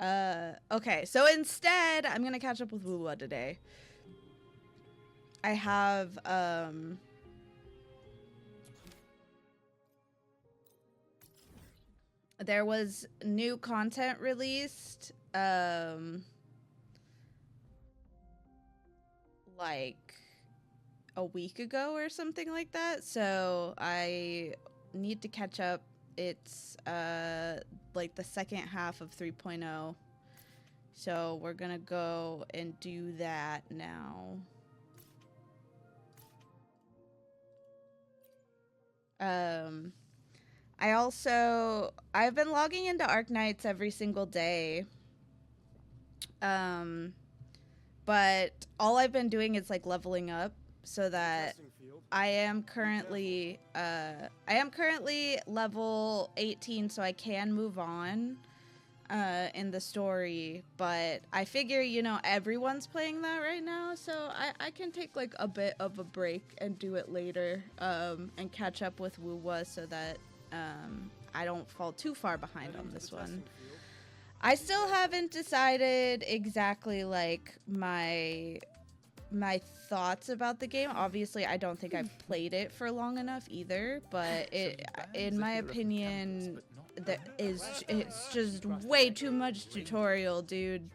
Okay, so instead, I'm gonna catch up with Wuwa today. I have, there was new content released, like a week ago or something like that, so I need to catch up. It's, like the second half of 3.0. So we're gonna go and do that now. I've been logging into Arknights every single day. But all I've been doing is like leveling up so that I am currently level 18, so I can move on in the story, but I figure, you know, everyone's playing that right now, so I can take like a bit of a break and do it later, and catch up with Wuwa so that I don't fall too far behind on this one. I still haven't decided exactly like my thoughts about the game. Obviously, I don't think I've played it for long enough either, but it, in my opinion, it's just way too much tutorial, dude.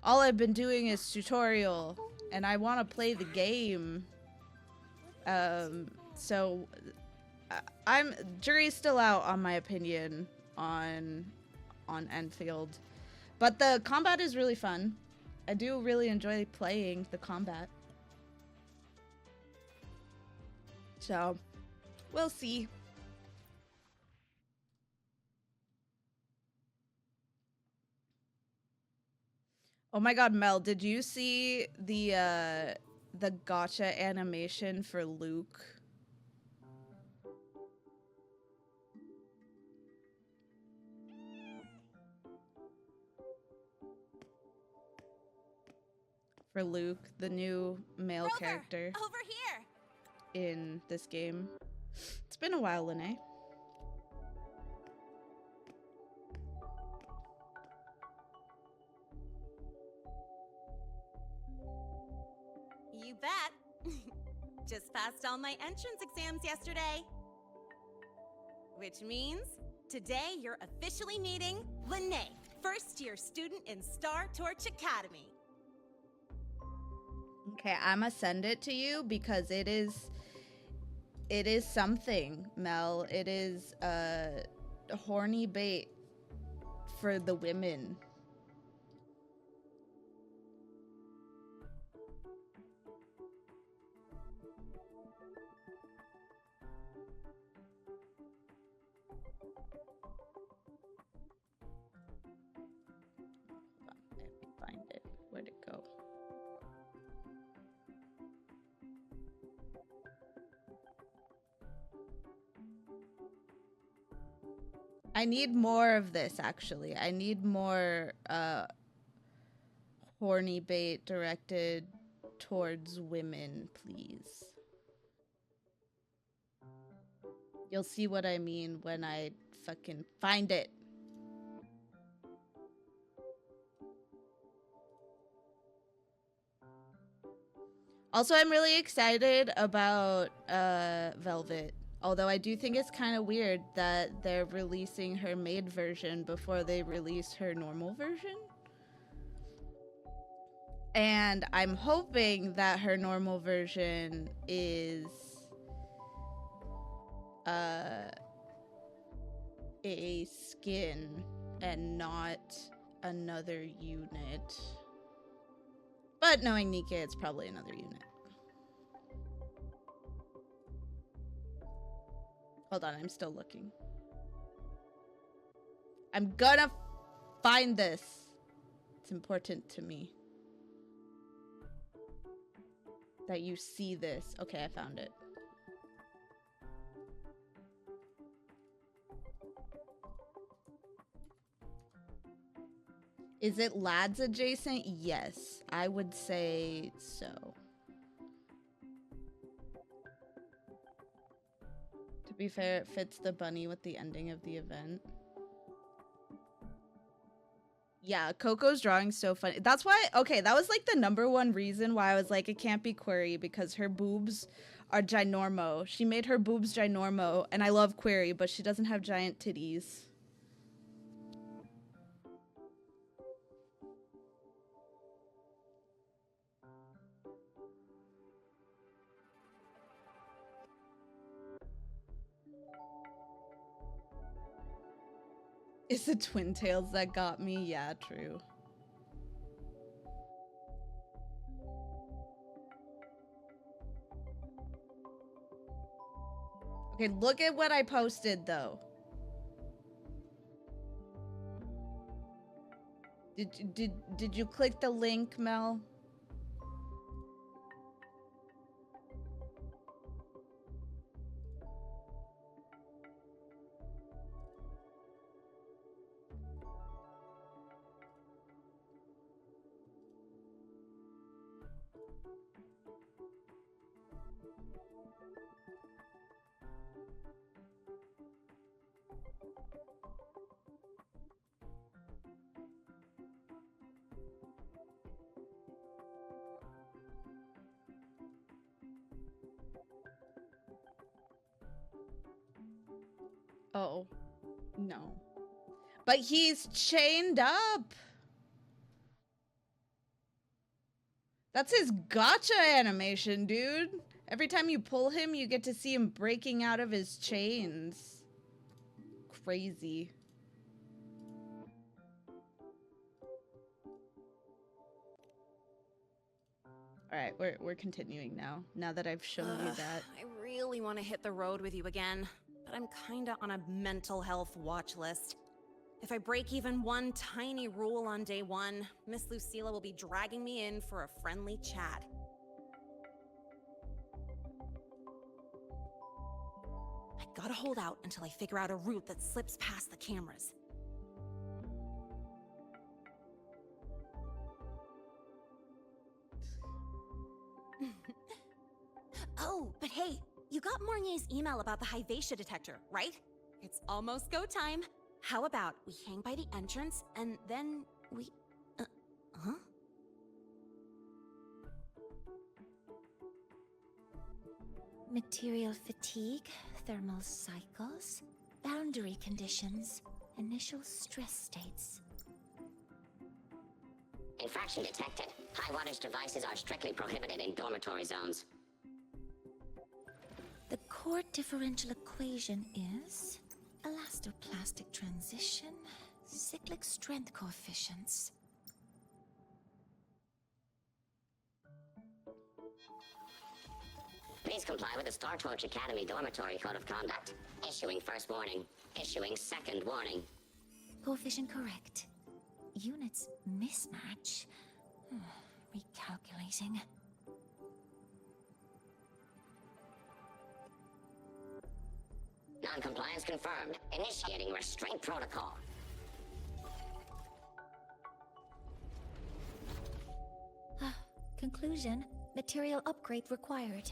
All I've been doing is tutorial, and I want to play the game. So I'm jury's still out on my opinion on Enfield, but the combat is really fun. I do really enjoy playing the combat. So, we'll see. Oh my god, Mel, did you see the gotcha animation for Luke? For Luke, the new male Rover, character over here. in this game. It's been a while, Lene. You bet. Just passed all my entrance exams yesterday. Which means today you're officially meeting Lene, first-year student in Star Torch Academy. Okay, I'ma send it to you because it is something, Mel. It is horny bait for the women. Let me find it. Where'd it go? I need more of this, actually. I need more horny bait directed towards women, please. You'll see what I mean when I fucking find it. Also, I'm really excited about Velvet. Although I do think it's kind of weird that they're releasing her maid version before they release her normal version. And I'm hoping that her normal version is a skin and not another unit. But knowing Nika, it's probably another unit. Hold on, I'm still looking. I'm gonna find this. It's important to me that you see this. Okay, I found it. Is it lads adjacent? Yes, I would say so. To be fair, it fits the bunny with the ending of the event. Yeah, Coco's drawing's so funny. That's why, okay, that was like the #1 reason why I was like, it can't be Query, because her boobs are ginormo. She made her boobs ginormo, and I love Query, but she doesn't have giant titties. It's the twin tails that got me. Yeah, true. Okay, look at what I posted though. Did you click the link, Mel? Oh, no. But he's chained up. That's his gotcha animation, dude. Every time you pull him, you get to see him breaking out of his chains. Crazy. All right, we're continuing now. Now that I've shown you that. I really want to hit the road with you again, but I'm kinda on a mental health watch list. If I break even one tiny rule on day 1, Miss Lucilla will be dragging me in for a friendly chat. I gotta hold out until I figure out a route that slips past the cameras. Oh, but hey, you got Mornye's email about the Hyvatia detector, right? It's almost go time. How about we hang by the entrance and then we... huh? Material fatigue, thermal cycles, boundary conditions, initial stress states. Infraction detected. High wattage devices are strictly prohibited in dormitory zones. The core differential equation is elastoplastic transition, cyclic strength coefficients. Please comply with the Star Torch Academy Dormitory Code of Conduct. Issuing first warning. Issuing second warning. Coefficient correct. Units mismatch. Recalculating. Non-compliance confirmed. Initiating restraint protocol. Conclusion, material upgrade required.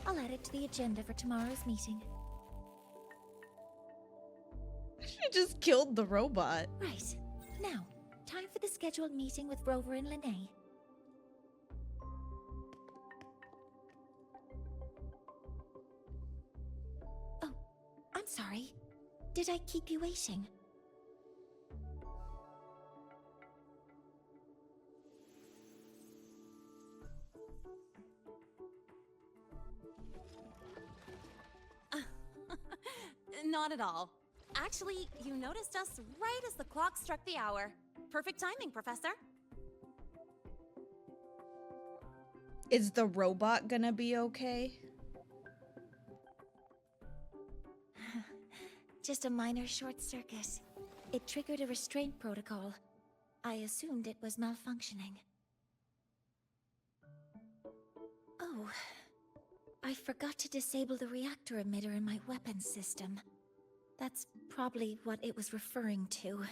I'll add it to the agenda for tomorrow's meeting. She just killed the robot. Right. Now, time for the scheduled meeting with Rover and Lene. Oh, I'm sorry. Did I keep you waiting? Not at all. Actually, you noticed us right as the clock struck the hour. Perfect timing, Professor. Is the robot gonna be okay? Just a minor short circuit. It triggered a restraint protocol. I assumed it was malfunctioning. Oh, I forgot to disable the reactor emitter in my weapons system. That's probably what it was referring to.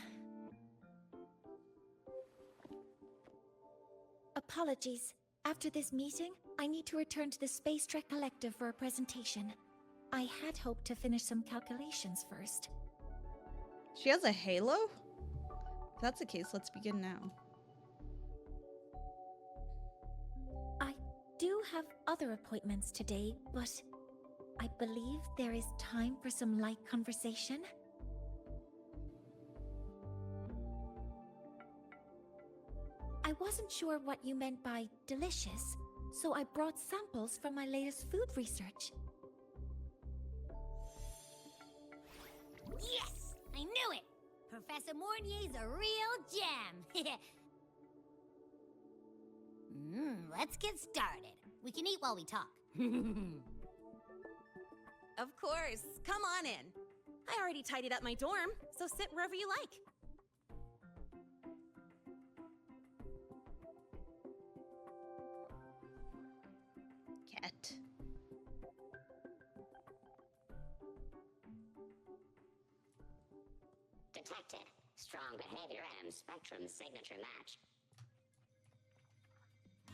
Apologies. After this meeting, I need to return to the Space Trek Collective for a presentation. I had hoped to finish some calculations first. She has a halo? If that's the case, let's begin now. I do have other appointments today, but I believe there is time for some light conversation. I wasn't sure what you meant by delicious, so I brought samples from my latest food research. Yes! I knew it! Professor Mornye's a real gem! Let's get started. We can eat while we talk. Of course. Come on in. I already tidied up my dorm, so sit wherever you like. Cat. Detected. Strong behavior and spectrum signature match.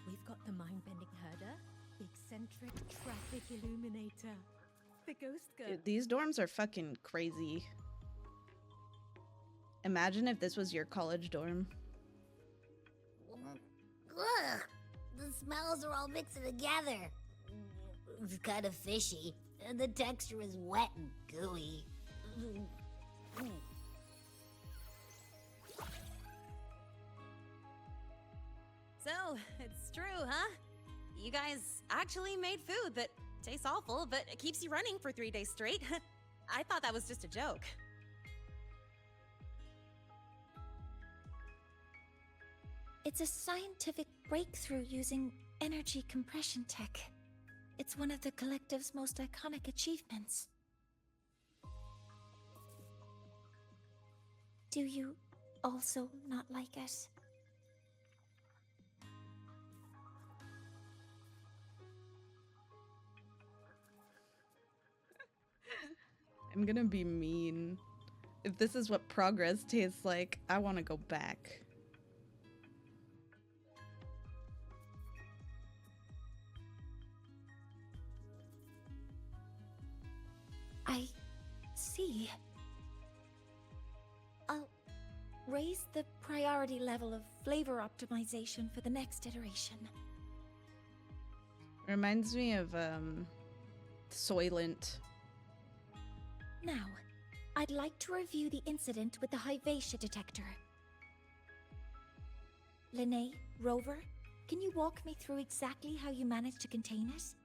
We've got the mind-bending herder, the eccentric traffic illuminator, the ghost girl. Dude, these dorms are fucking crazy. Imagine if this was your college dorm. Ugh! The smells are all mixing together. It's kind of fishy, and the texture is wet and gooey. So, it's true, huh? You guys actually made food that tastes awful, but it keeps you running for 3 days straight. I thought that was just a joke. It's a scientific breakthrough using energy compression tech. It's one of the collective's most iconic achievements. Do you also not like it? I'm gonna be mean. If this is what progress tastes like, I want to go back. I see. I'll raise the priority level of flavor optimization for the next iteration. Reminds me of Soylent. Now, I'd like to review the incident with the Hyvatia detector. Linnae, Rover, can you walk me through exactly how you managed to contain it?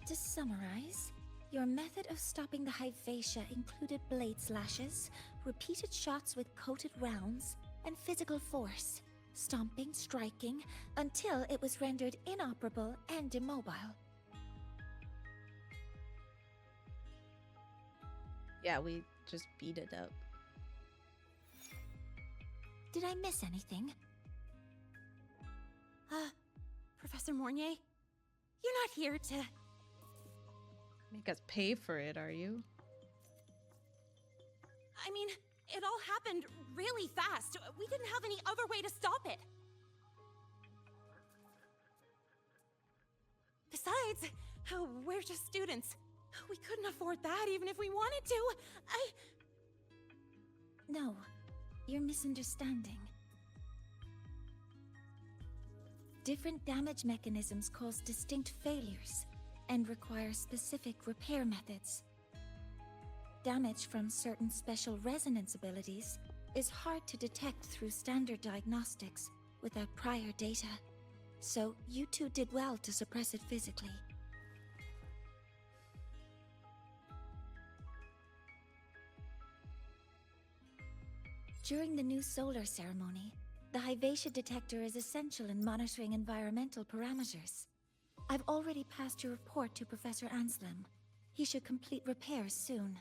To summarize, your method of stopping the Hyvatia included blade slashes, repeated shots with coated rounds, and physical force, stomping, striking, until it was rendered inoperable and immobile. Yeah, we just beat it up. Did I miss anything? Professor Mornye, you're not here to... Make us pay for it, are you? I mean, it all happened really fast. We didn't have any other way to stop it. Besides, we're just students. We couldn't afford that even if we wanted to. No, you're misunderstanding. Different damage mechanisms cause distinct failures and require specific repair methods. Damage from certain special resonance abilities is hard to detect through standard diagnostics without prior data, so you two did well to suppress it physically. During the new solar ceremony, the Hyvatia detector is essential in monitoring environmental parameters. I've already passed your report to Professor Anselm. He should complete repairs soon.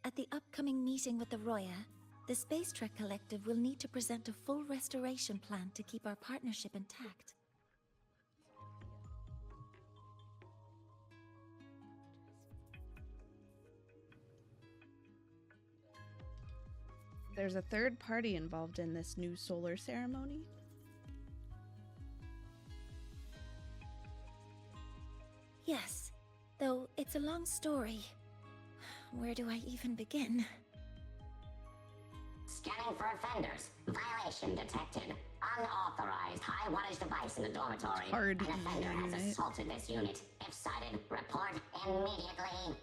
At the upcoming meeting with the Roya, the Space Trek Collective will need to present a full restoration plan to keep our partnership intact. There's a third party involved in this new solar ceremony. Yes, though it's a long story. Where do I even begin? Scanning for offenders. Violation detected. Unauthorized high wattage device in the dormitory. Hard An offender has unit. assaulted this unit. If sighted, report immediately.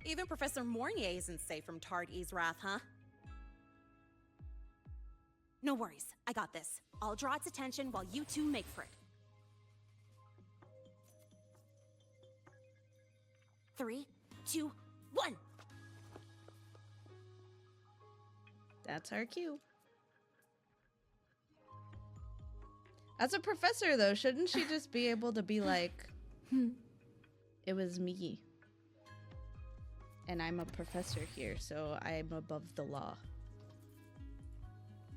Even Professor Mornye isn't safe from Tard E's wrath, huh? No worries, I got this. I'll draw its attention while you two make for it. 3, 2, 1! That's our cue. As a professor, though, shouldn't she just be able to be like, it was me. And I'm a professor here, so I'm above the law.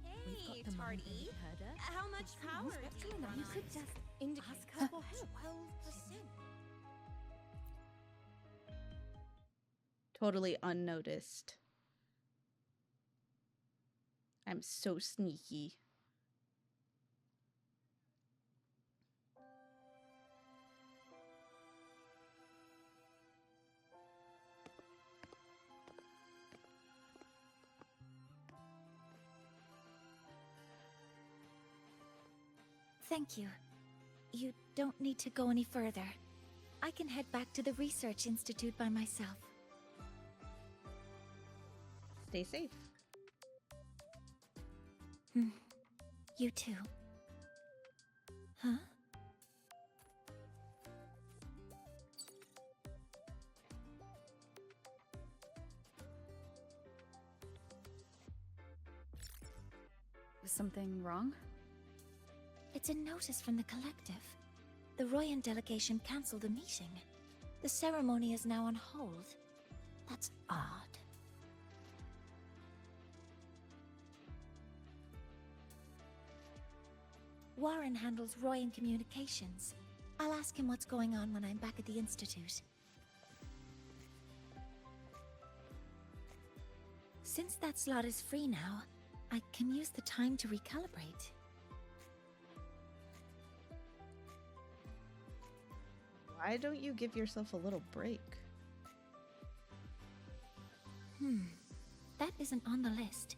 Hey, the Tard mind E. bending herder. How much power do you run You on? could just ask her for help. 12%. Totally unnoticed. I'm so sneaky. Thank you. You don't need to go any further. I can head back to the Research Institute by myself. Stay safe. You too. Huh? Is something wrong? It's a notice from the collective. The Royan delegation cancelled the meeting. The ceremony is now on hold. That's odd. Warren handles Royan communications. I'll ask him what's going on when I'm back at the Institute. Since that slot is free now, I can use the time to recalibrate. Why don't you give yourself a little break? That isn't on the list.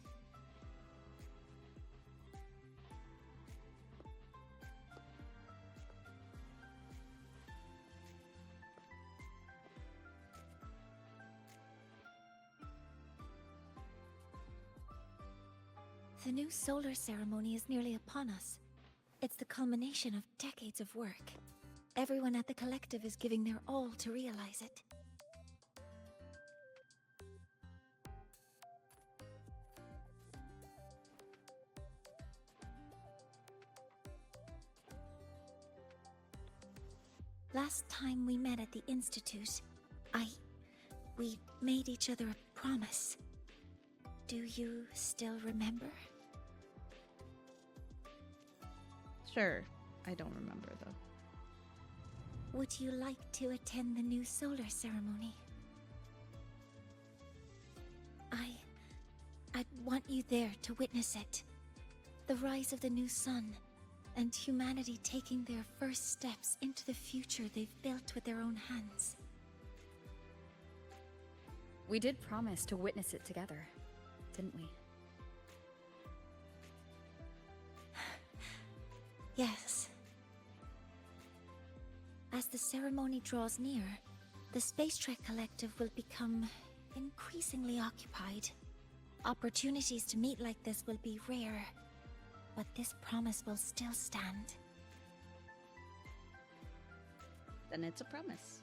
The new solar ceremony is nearly upon us. It's the culmination of decades of work. Everyone at the collective is giving their all to realize it. Last time we met at the Institute, we made each other a promise. Do you still remember? Sure. I don't remember, though. Would you like to attend the new solar ceremony? I'd want you there to witness it. The rise of the new sun, and humanity taking their first steps into the future they've built with their own hands. We did promise to witness it together, didn't we? Yes. As the ceremony draws near, the Space Trek Collective will become increasingly occupied. Opportunities to meet like this will be rare, but this promise will still stand. Then it's a promise.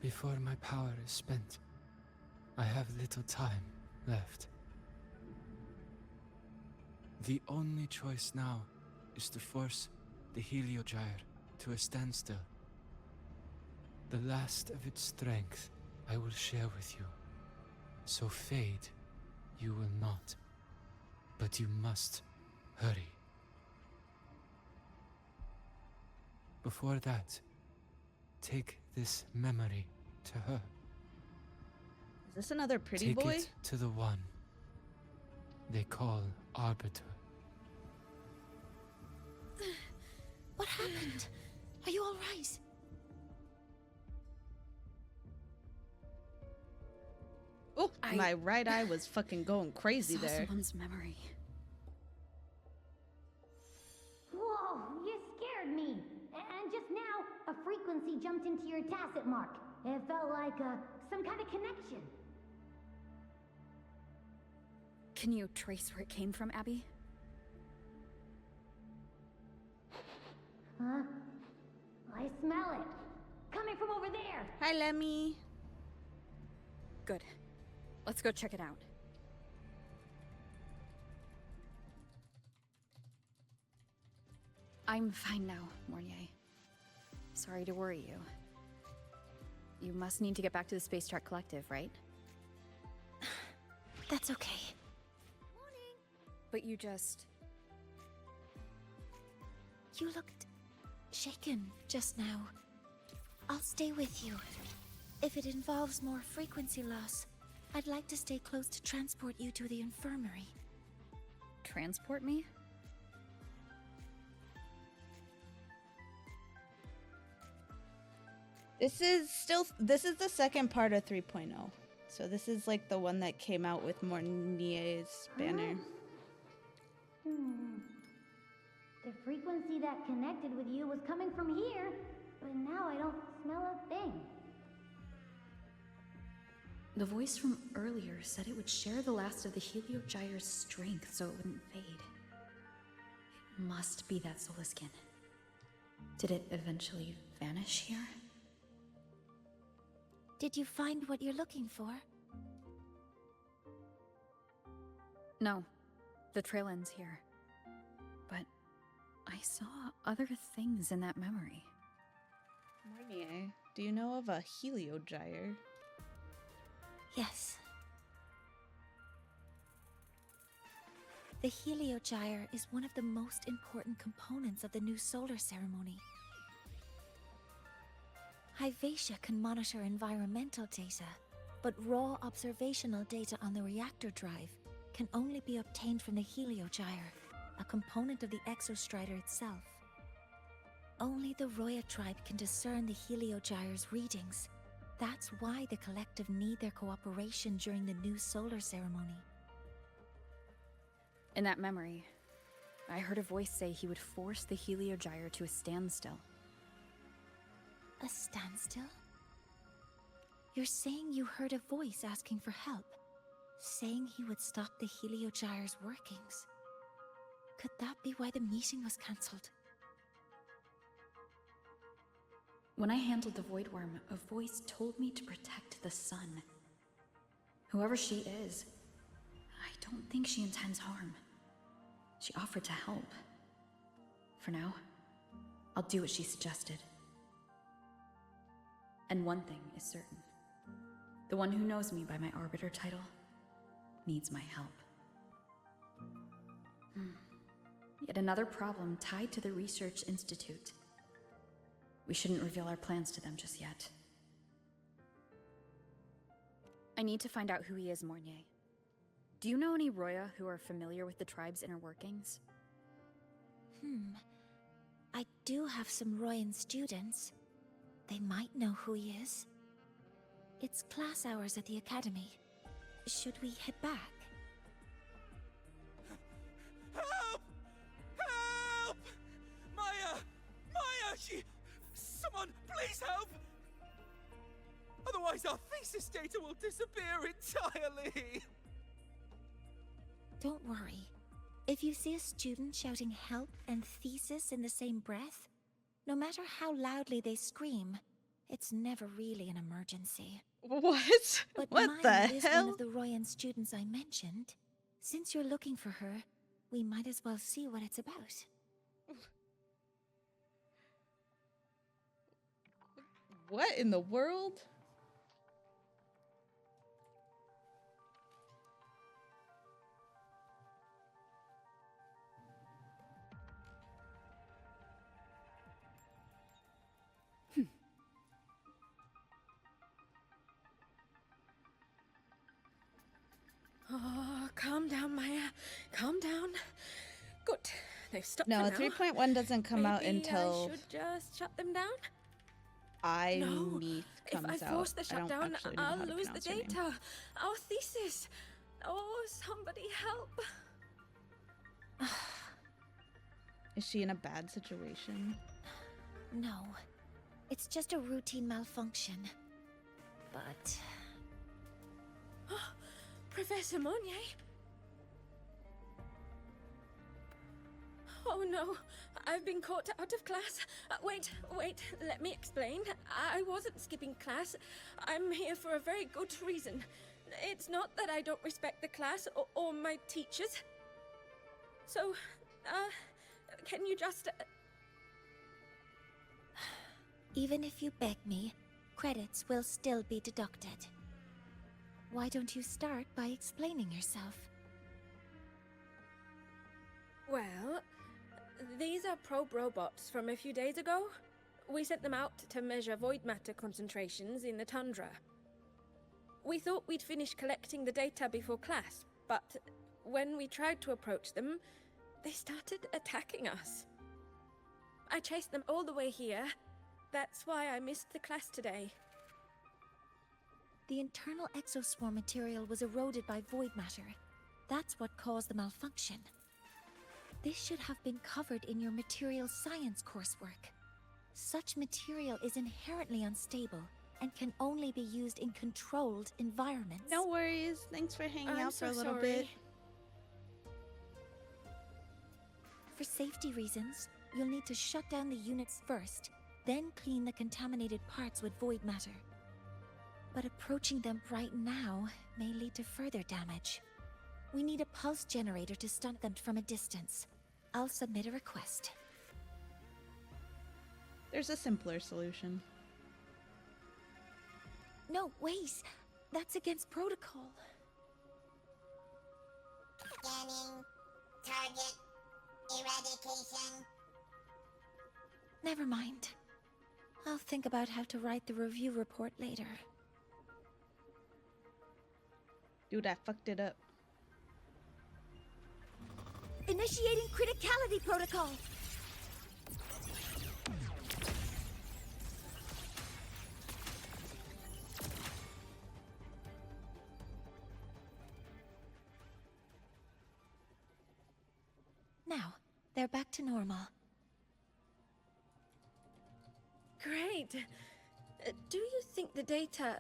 Before my power is spent, I have little time left. The only choice now is to force the Heliogyre to a standstill. The last of its strength I will share with you. So fade you will not. But you must hurry. Before that, take this memory to her. Is this another pretty Take boy? it to the one they call Arbiter. What happened? Are you all right? Oh, my right eye was fucking going crazy Saw there. someone's memory. Whoa, you scared me. And just now, a frequency jumped into your tacit mark. It felt like some kind of connection. Can you trace where it came from, Abby? Huh? I smell it. Coming from over there. Hi, Lemmy. Good. Let's go check it out. I'm fine now, Mornye. Sorry to worry you. You must need to get back to the Space Trek Collective, right? That's okay. But you just... You looked shaken just now. I'll stay with you. If it involves more frequency loss, I'd like to stay close to transport you to the infirmary. transport me? This is the second part of 3.0. So this is like the one that came out with Mornye's banner. The frequency that connected with you was coming from here, but now I don't smell a thing. The voice from earlier said it would share the last of the Heliogyre's strength so it wouldn't fade. It must be that solar skin. Did it eventually vanish here? Did you find what you're looking for? No. The trail ends here. But I saw other things in that memory. Mornye, do you know of a Heliogyre? Yes. The Heliogyre is one of the most important components of the new solar ceremony. Hyvatia can monitor environmental data, but raw observational data on the reactor drive can only be obtained from the Heliogyre, a component of the Exostrider itself. Only the Roya tribe can discern the Heliogyre's readings. That's why the collective need their cooperation during the new solar ceremony. In that memory, I heard a voice say he would force the Heliogyre to a standstill. A standstill? You're saying you heard a voice asking for help, saying he would stop the Heliogyre's workings. Could that be why the meeting was cancelled? When I handled the Void Worm, a voice told me to protect the sun. Whoever she is, I don't think she intends harm. She offered to help. For now, I'll do what she suggested. And one thing is certain. The one who knows me by my Arbiter title needs my help. Yet another problem tied to the Research Institute. We shouldn't reveal our plans to them just yet. I need to find out who he is, Mornye. Do you know any Roya who are familiar with the tribe's inner workings? I do have some Royan students. They might know who he is. It's class hours at the academy. Should we head back? Help! Help! Maya! Maya! Someone, please help! Otherwise our thesis data will disappear entirely! Don't worry. If you see a student shouting help and thesis in the same breath, no matter how loudly they scream, it's never really an emergency. What? But What Maya the is hell? one of the Royan students I mentioned. Since you're looking for her, We might as well see what it's about. What in the world? Oh, calm down, Maya. Calm down. Good. They've stopped No, for now. 3.1 doesn't come out until I should just shut them down? Meet If comes I out. force the I don't shutdown, actually know I'll how to lose the pronounce her name. data. Our thesis. Oh, somebody help. Is she in a bad situation? No. It's just a routine malfunction. But... Professor Mornye? Oh no, I've been caught out of class. Wait, let me explain. I wasn't skipping class. I'm here for a very good reason. It's not that I don't respect the class or my teachers. So, can you just... Even if you beg me, credits will still be deducted. Why don't you start by explaining yourself? Well, these are probe robots from a few days ago. We sent them out to measure void matter concentrations in the tundra. We thought we'd finish collecting the data before class, but when we tried to approach them, they started attacking us. I chased them all the way here. That's why I missed the class today. The internal exoswarm material was eroded by void matter. That's what caused the malfunction. This should have been covered in your material science coursework. Such material is inherently unstable and can only be used in controlled environments. No worries. Thanks for hanging out for a little bit. For safety reasons, you'll need to shut down the units first, then clean the contaminated parts with void matter. But approaching them right now may lead to further damage. We need a pulse generator to stun them from a distance. I'll submit a request. There's a simpler solution. No, wait! That's against protocol. Scanning. Target. Eradication. Never mind. I'll think about how to write the review report later. Dude, I fucked it up. Initiating criticality protocol! Now, they're back to normal. Great. Do you think the data...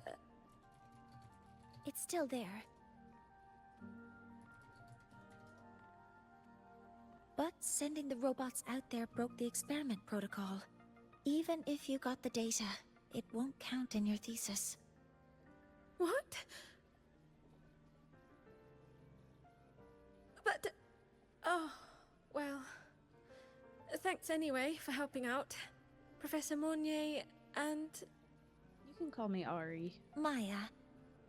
It's still there. But sending the robots out there broke the experiment protocol. Even if you got the data, it won't count in your thesis. What? But... Oh, well... Thanks anyway for helping out, Professor Mornye, and... You can call me Ari. Maya,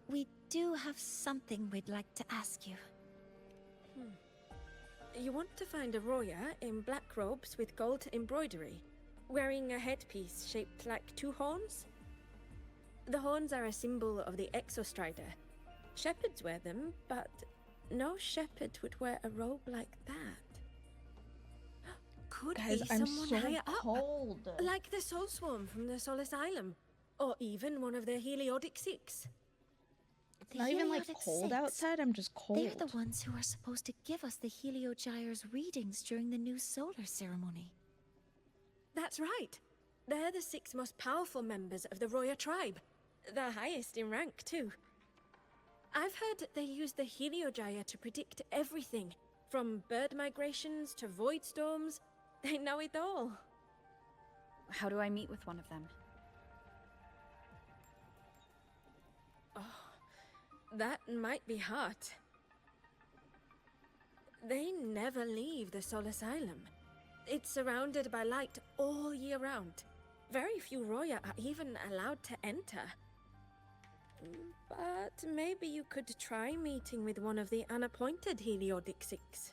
we do have something we'd like to ask you. You want to find a Roya in black robes with gold embroidery, wearing a headpiece shaped like two horns? The horns are a symbol of the Exostrider. Shepherds wear them, but no shepherd would wear a robe like that. Could Guys, be I'm someone so higher cold. up, like the Soul Swarm from the Sol Asylum, or even one of the Heliodic Six. It's not even like cold outside, I'm just cold. They're the ones who are supposed to give us the Heliogyre's readings during the new solar ceremony. That's right. They're the 6 most powerful members of the Roya tribe. The highest in rank, too. I've heard they use the Heliogyre to predict everything, from bird migrations to void storms. They know it all. How do I meet with one of them? That might be hard. They never leave the Sol Asylum. It's surrounded by light all year round. Very few Roya are even allowed to enter. But maybe you could try meeting with one of the unappointed Heliodixics.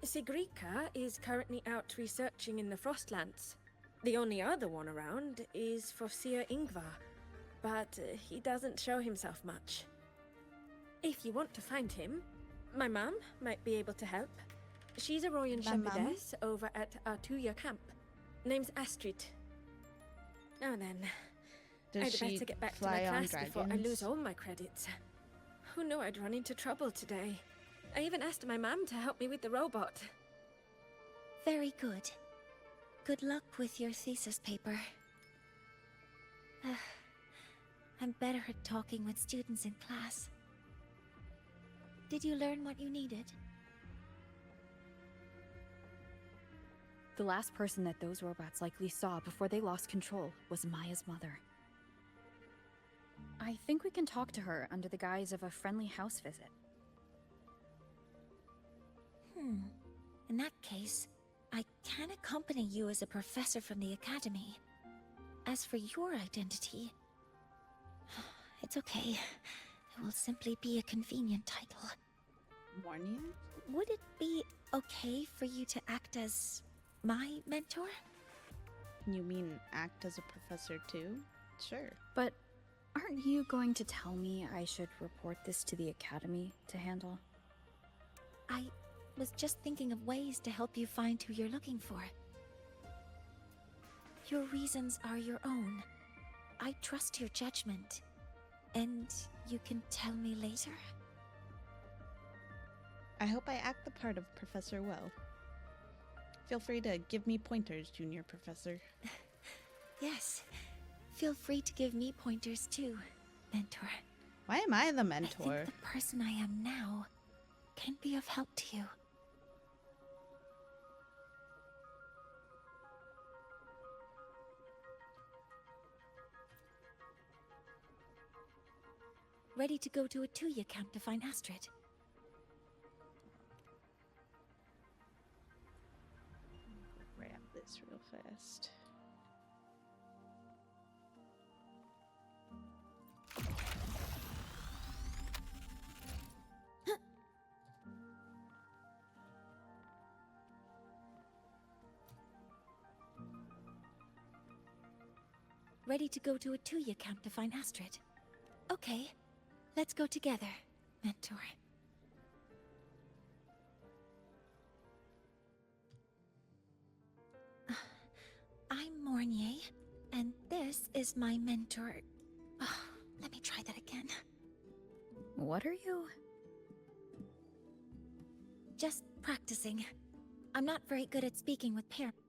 Sigrika is currently out researching in the Frostlands. The only other one around is Fosir Ingvar, but he doesn't show himself much. If you want to find him, my mum might be able to help. She's a Royan My mum? shepherdess over at Artuya camp. Name's Astrid. Now then, Does I'd she better get back to fly my on class before I dragons? lose all my credits. Who knew I'd run into trouble today? I even asked my mum to help me with the robot. Very good. Good luck with your thesis paper. I'm better at talking with students in class. Did you learn what you needed? The last person that those robots likely saw before they lost control was Maya's mother. I think we can talk to her under the guise of a friendly house visit. In that case, I can accompany you as a professor from the academy. As for your identity, it's okay. It will simply be a convenient title. Mornye? Would it be okay for you to act as my mentor? You mean act as a professor too? Sure. But aren't you going to tell me I should report this to the academy to handle? I was just thinking of ways to help you find who you're looking for. Your reasons are your own. I trust your judgment. And you can tell me later? I hope I act the part of Professor well. Feel free to give me pointers, Junior Professor. Yes. Feel free to give me pointers too, Mentor. Why am I the I mentor? think the person I am now can be of help to you. Ready to go to a Tuya camp to find Astrid. Grab this real fast. Ready to go to a Tuya camp to find Astrid. Okay, let's go together, Mentor. I'm Mornye, and this is my mentor. Let me try that again. What are you? Just practicing. I'm not very good at speaking with parents.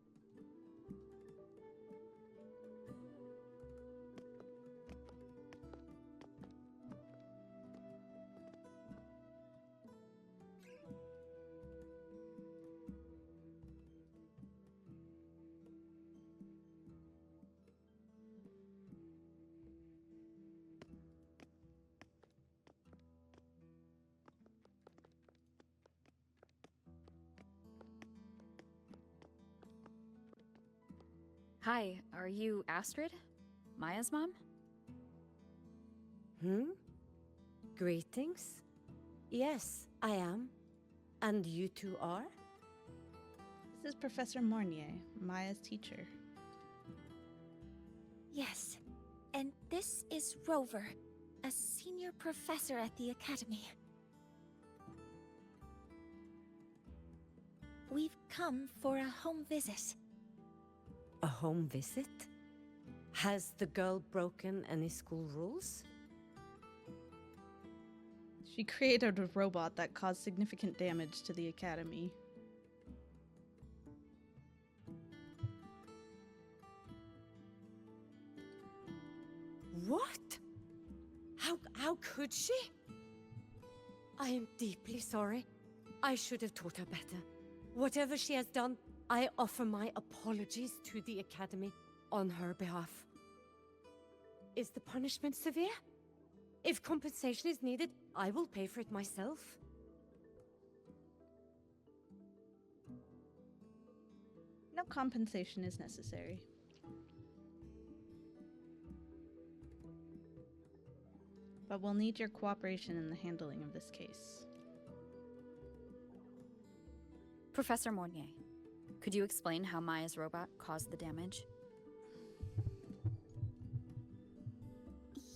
Hi, are you Astrid? Maya's mom? Greetings. Yes, I am. And you two are? This is Professor Mornye, Maya's teacher. Yes, and this is Rover, a senior professor at the academy. We've come for a home visit. A home visit? Has the girl broken any school rules? She created a robot that caused significant damage to the academy. What? How could she? I am deeply sorry. I should have taught her better. Whatever she has done, I offer my apologies to the Academy on her behalf. Is the punishment severe? If compensation is needed, I will pay for it myself. No compensation is necessary. But we'll need your cooperation in the handling of this case. Professor Mornye, could you explain how Maya's robot caused the damage?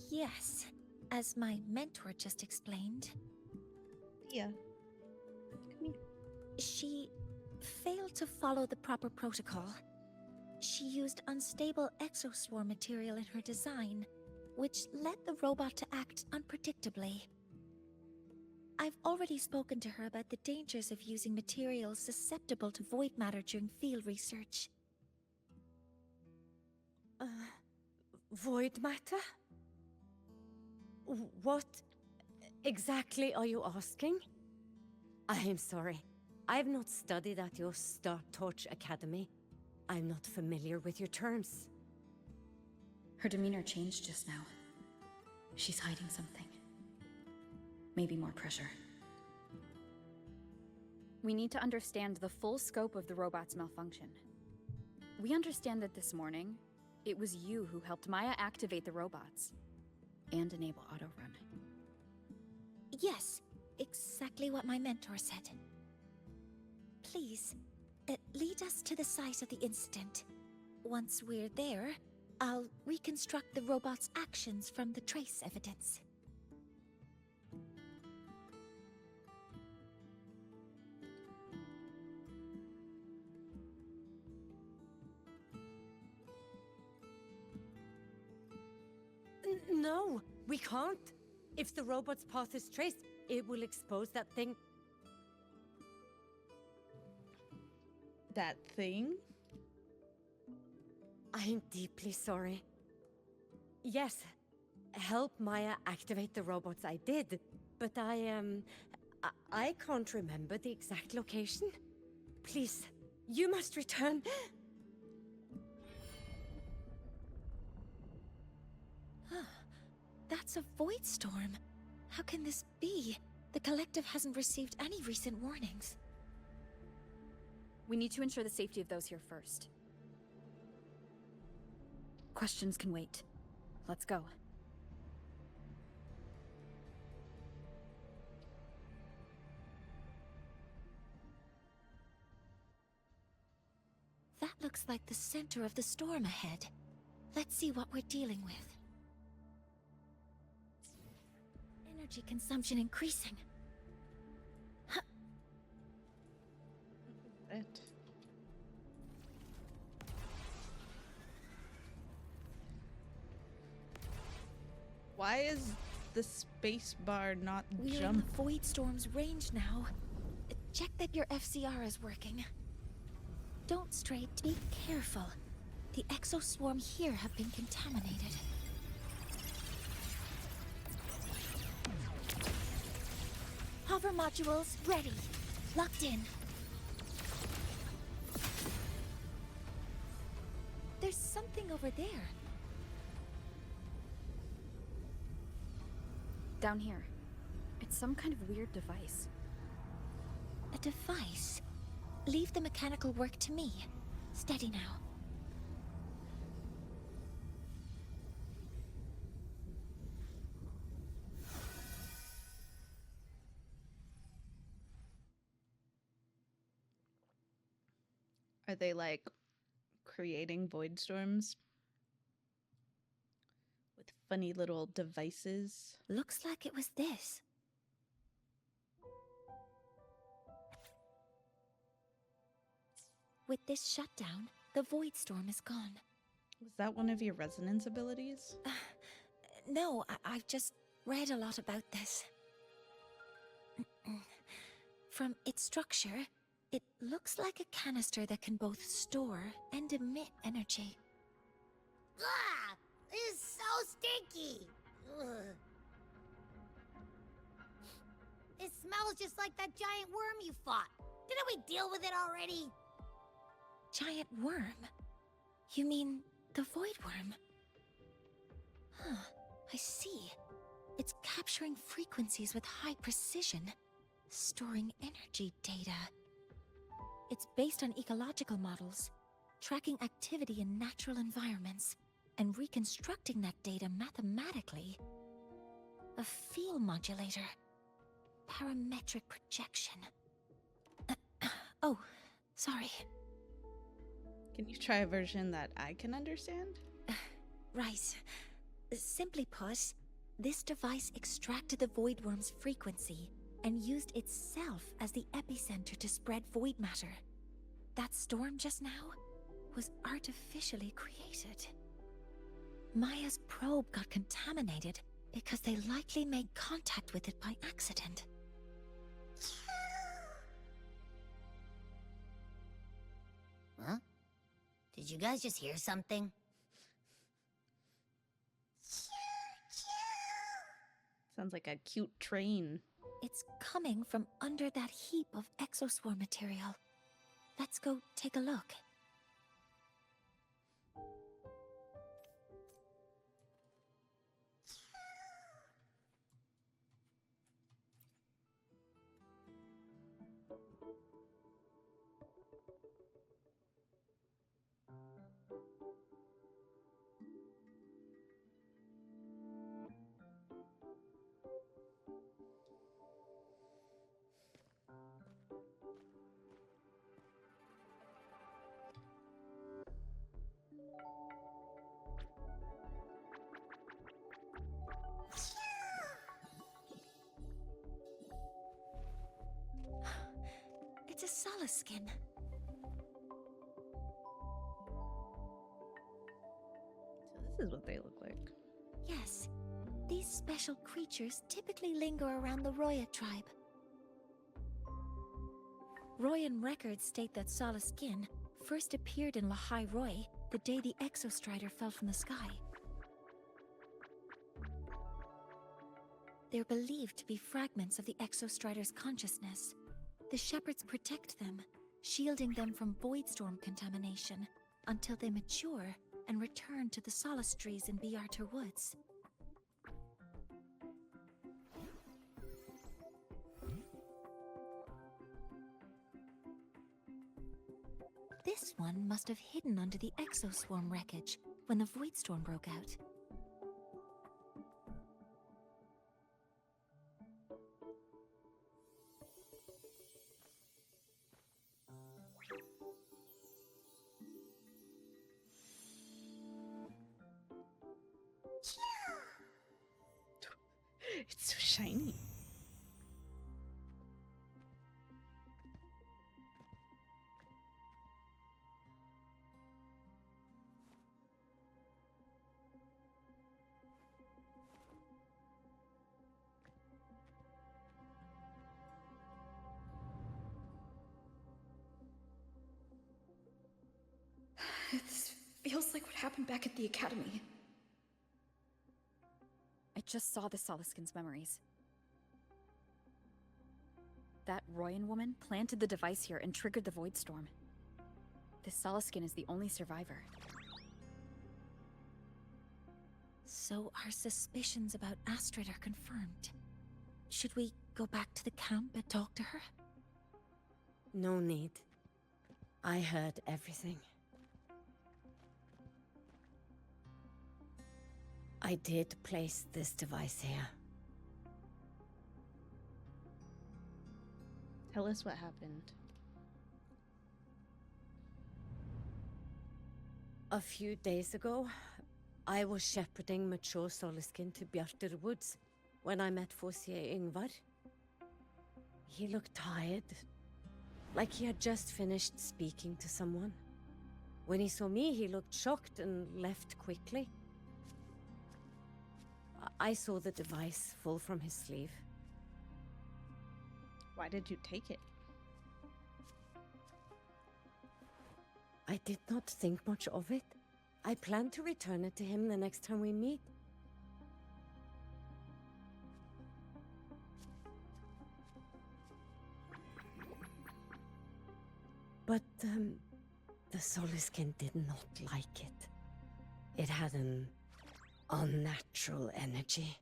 Yes, as my mentor just explained. Yeah. She failed to follow the proper protocol. She used unstable exoswarm material in her design, which led the robot to act unpredictably. I've already spoken to her about the dangers of using materials susceptible to void matter during field research. Void matter? What exactly are you asking? I am sorry. I have not studied at your Star Torch Academy. I'm not familiar with your terms. Her demeanor changed just now. She's hiding something. Maybe more pressure. We need to understand the full scope of the robot's malfunction. We understand that this morning, it was you who helped Maya activate the robots and enable auto-run. Yes, exactly what my mentor said. Please, lead us to the site of the incident. Once we're there, I'll reconstruct the robot's actions from the trace evidence. No, we can't. If the robot's path is traced, it will expose that thing. That thing? I am deeply sorry. Yes, help Maya activate the robots I did, but I can't remember the exact location. Please, you must return. That's a void storm. How can this be? The collective hasn't received any recent warnings. We need to ensure the safety of those here first. Questions can wait. Let's go. That looks like the center of the storm ahead. Let's see what we're dealing with. Energy consumption increasing. It. Why is the space bar not We're in jump? the void storm's range now. Check that your FCR is working. Don't stray. Be careful. The exoswarm here have been contaminated. Hover modules ready. Locked in. There's something over there. Down here. It's some kind of weird device. A device? Leave the mechanical work to me. Steady now. Are they like creating void storms with funny little devices? Looks like it was this. With this shutdown, the void storm is gone. Was that one of your resonance abilities? No, I've just read a lot about this. From its structure, it looks like a canister that can both store and emit energy. Ah! This is so stinky! Ugh. It smells just like that giant worm you fought. Didn't we deal with it already? Giant worm? You mean the void worm? Huh, I see. It's capturing frequencies with high precision, storing energy data. It's based on ecological models, tracking activity in natural environments, and reconstructing that data mathematically. A field modulator. Parametric projection. Oh, sorry. Can you try a version that I can understand? Right. Simply put, this device extracted the void worm's frequency and used itself as the epicenter to spread void matter. That storm just now was artificially created. Maya's probe got contaminated because they likely made contact with it by accident. Huh? Did you guys just hear something? Sounds like a cute train. It's coming from under that heap of exoswarm material. Let's go take a look. It's a solace skin. So this is what they look like. Yes, these special creatures typically linger around the Roya tribe. Royan records state that Sala skin first appeared in Lahai Roy the day the Exostrider fell from the sky. They're believed to be fragments of the Exostrider's consciousness. The shepherds protect them, shielding them from voidstorm contamination until they mature and return to the solace trees in Biarter Woods. This one must have hidden under the exoswarm wreckage when the voidstorm broke out. It's so shiny. This feels like what happened back at the academy. I just saw the Solaskin's memories. That Royan woman planted the device here and triggered the Voidstorm. This Solaskin is the only survivor. So our suspicions about Astrid are confirmed. Should we go back to the camp and talk to her? No need. I heard everything. I did place this device here. Tell us what happened. A few days ago, I was shepherding mature Solaskin to Bjartur Woods when I met Fossier Yngvar. He looked tired, like he had just finished speaking to someone. When he saw me, he looked shocked and left quickly. I saw the device fall from his sleeve. Why did you take it? I did not think much of it. I plan to return it to him the next time we meet. But, the Solaskin did not like it. It had an unnatural energy.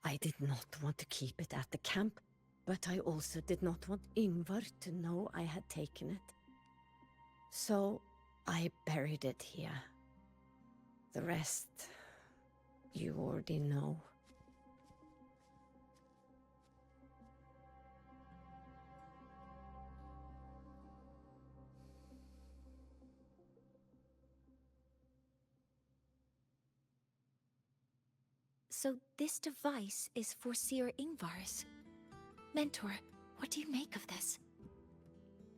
I did not want to keep it at the camp, but I also did not want Yngvar to know I had taken it. So I buried it here. The rest, you already know. So this device is for Seer Ingvar's. Mentor, what do you make of this?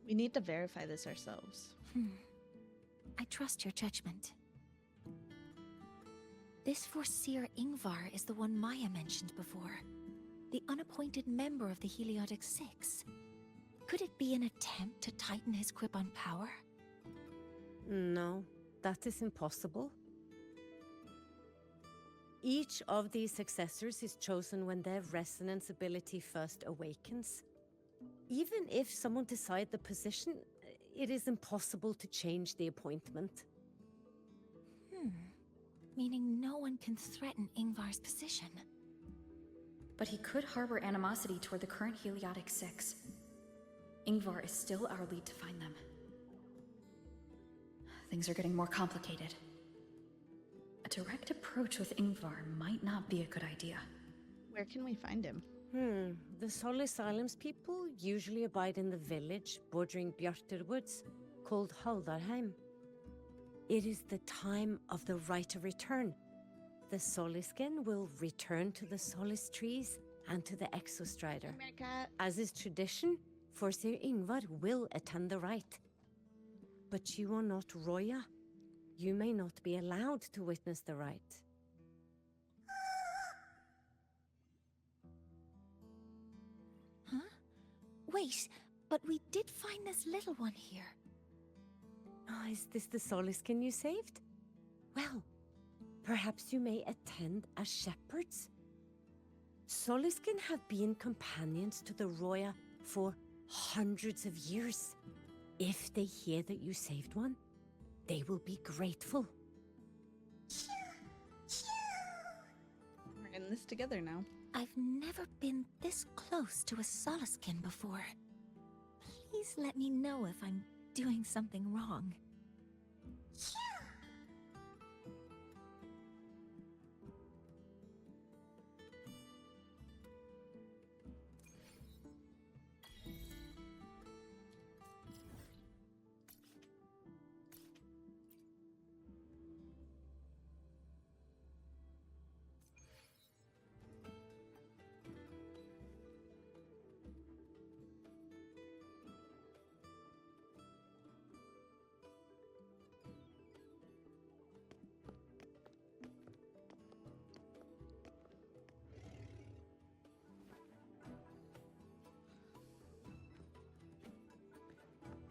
We need to verify this ourselves. I trust your judgment. This Seer Ingvar is the one Maya mentioned before. The unappointed member of the Heliotic Six. Could it be an attempt to tighten his grip on power? No, that is impossible. Each of these successors is chosen when their resonance ability first awakens. Even if someone decides the position, it is impossible to change the appointment. Meaning no one can threaten Ingvar's position. But he could harbor animosity toward the current Heliotic Six. Ingvar is still our lead to find them. Things are getting more complicated. A direct approach with Ingvar might not be a good idea. Where can we find him? The Solace Islands people usually abide in the village bordering Bjartur Woods, called Haldarheim. It is the time of the right of return. The Soliskin will return to the Solace trees and to the Exostrider. As is tradition, Forseer Ingvar will attend the rite. But you are not Roya. You may not be allowed to witness the rite. Huh? Wait, but we did find this little one here. Oh, is this the Soliskin you saved? Well, perhaps you may attend as shepherds. Soliskin have been companions to the Roya for hundreds of years. If they hear that you saved one, they will be grateful. We're in this together now. I've never been this close to a Soliskin before. Please let me know if I'm doing something wrong.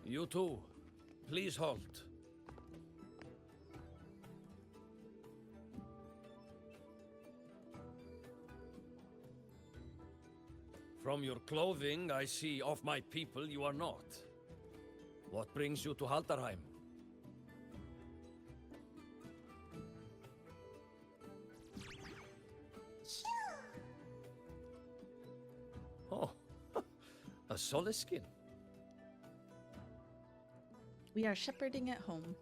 You two, please halt. From your clothing, I see of my people you are not. What brings you to Haldarheim? Oh, a Soliskin. We are shepherding at home.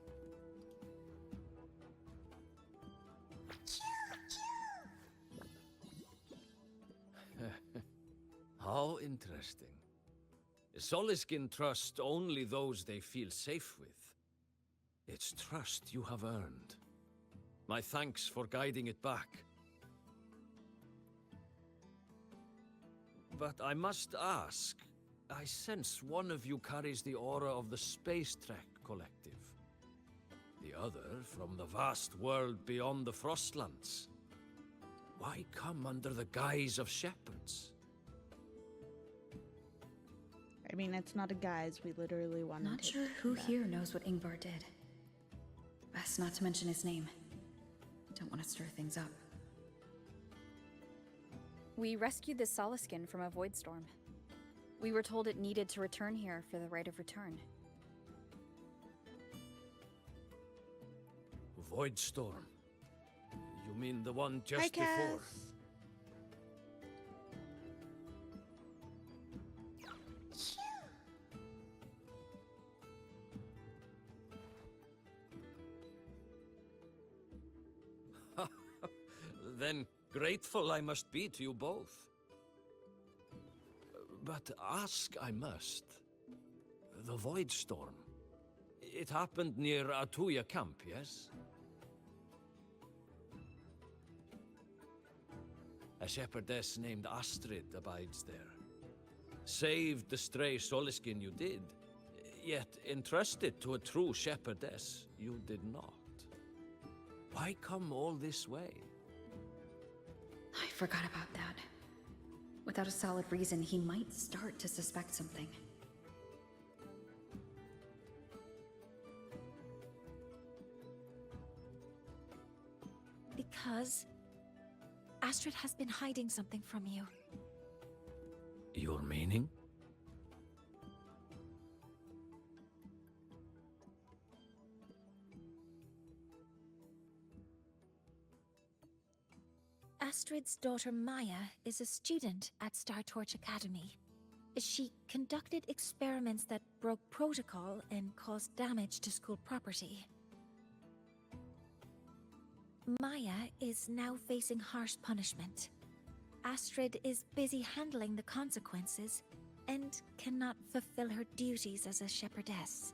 How interesting. Soliskin trust only those they feel safe with. It's trust you have earned. My thanks for guiding it back. But I must ask, I sense one of you carries the aura of the Space Trek Collective. The other from the vast world beyond the Frostlands. Why come under the guise of shepherds? I mean, it's not a guise. We literally want to Not sure who here knows what Ingvar did. Best not to mention his name. Don't want to stir things up. We rescued the Soliskin from a void storm. We were told it needed to return here for the rite of return. Void storm? You mean the one just Hi, Cass. before? Then grateful I must be to you both. But ask I must. The Void Storm. It happened near Atuya camp, yes? A shepherdess named Astrid abides there. Saved the stray Soliskin you did, yet entrusted to a true shepherdess you did not. Why come all this way? I forgot about that. Without a solid reason, he might start to suspect something. Because Astrid has been hiding something from you. Your meaning? Astrid's daughter Maya is a student at Star Torch Academy. She conducted experiments that broke protocol and caused damage to school property. Maya is now facing harsh punishment. Astrid is busy handling the consequences and cannot fulfill her duties as a shepherdess.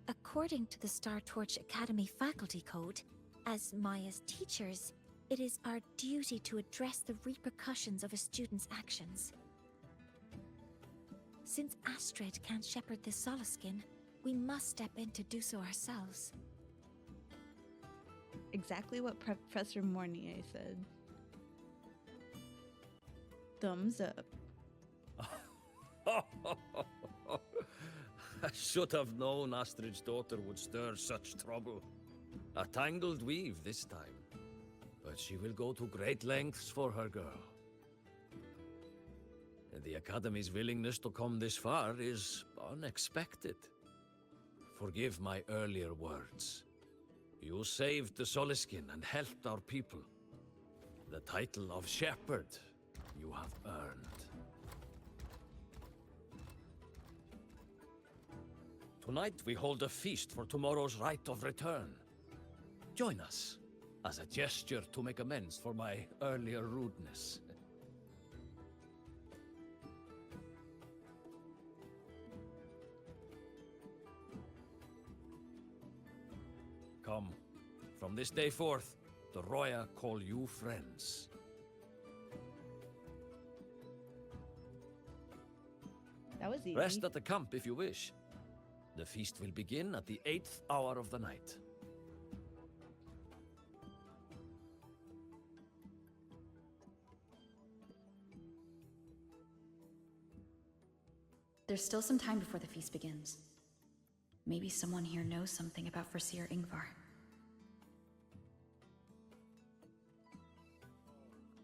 According to the Star Torch Academy faculty code, as Maya's teachers, it is our duty to address the repercussions of a student's actions. Since Astrid can't shepherd the Soliskin, we must step in to do so ourselves. Exactly what Professor Mornye said. Thumbs up. I should have known Astrid's daughter would stir such trouble. A tangled weave this time. But she will go to great lengths for her girl. And the Academy's willingness to come this far is unexpected. Forgive my earlier words. You saved the Soliskin and helped our people. The title of Shepherd you have earned. Tonight we hold a feast for tomorrow's rite of return. Join us, as a gesture to make amends for my earlier rudeness. Come, from this day forth, the Roya call you friends. That was easy. Rest at the camp if you wish. The feast will begin at the 8th hour of the night. There's still some time before the feast begins. Maybe someone here knows something about Foreseer Ingvar.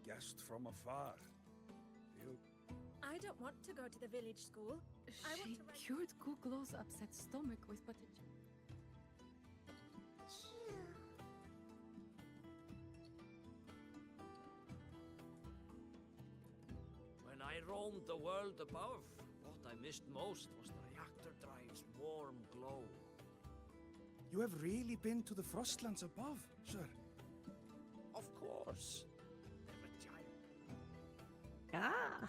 Guest from afar. You... I don't want to go to the village school. I want to cured Kuklo's upset stomach with butter. When I roamed the world above, what I missed most was the reactor drive's warm glow. You have really been to the Frostlands above, sir? Of course. Ah,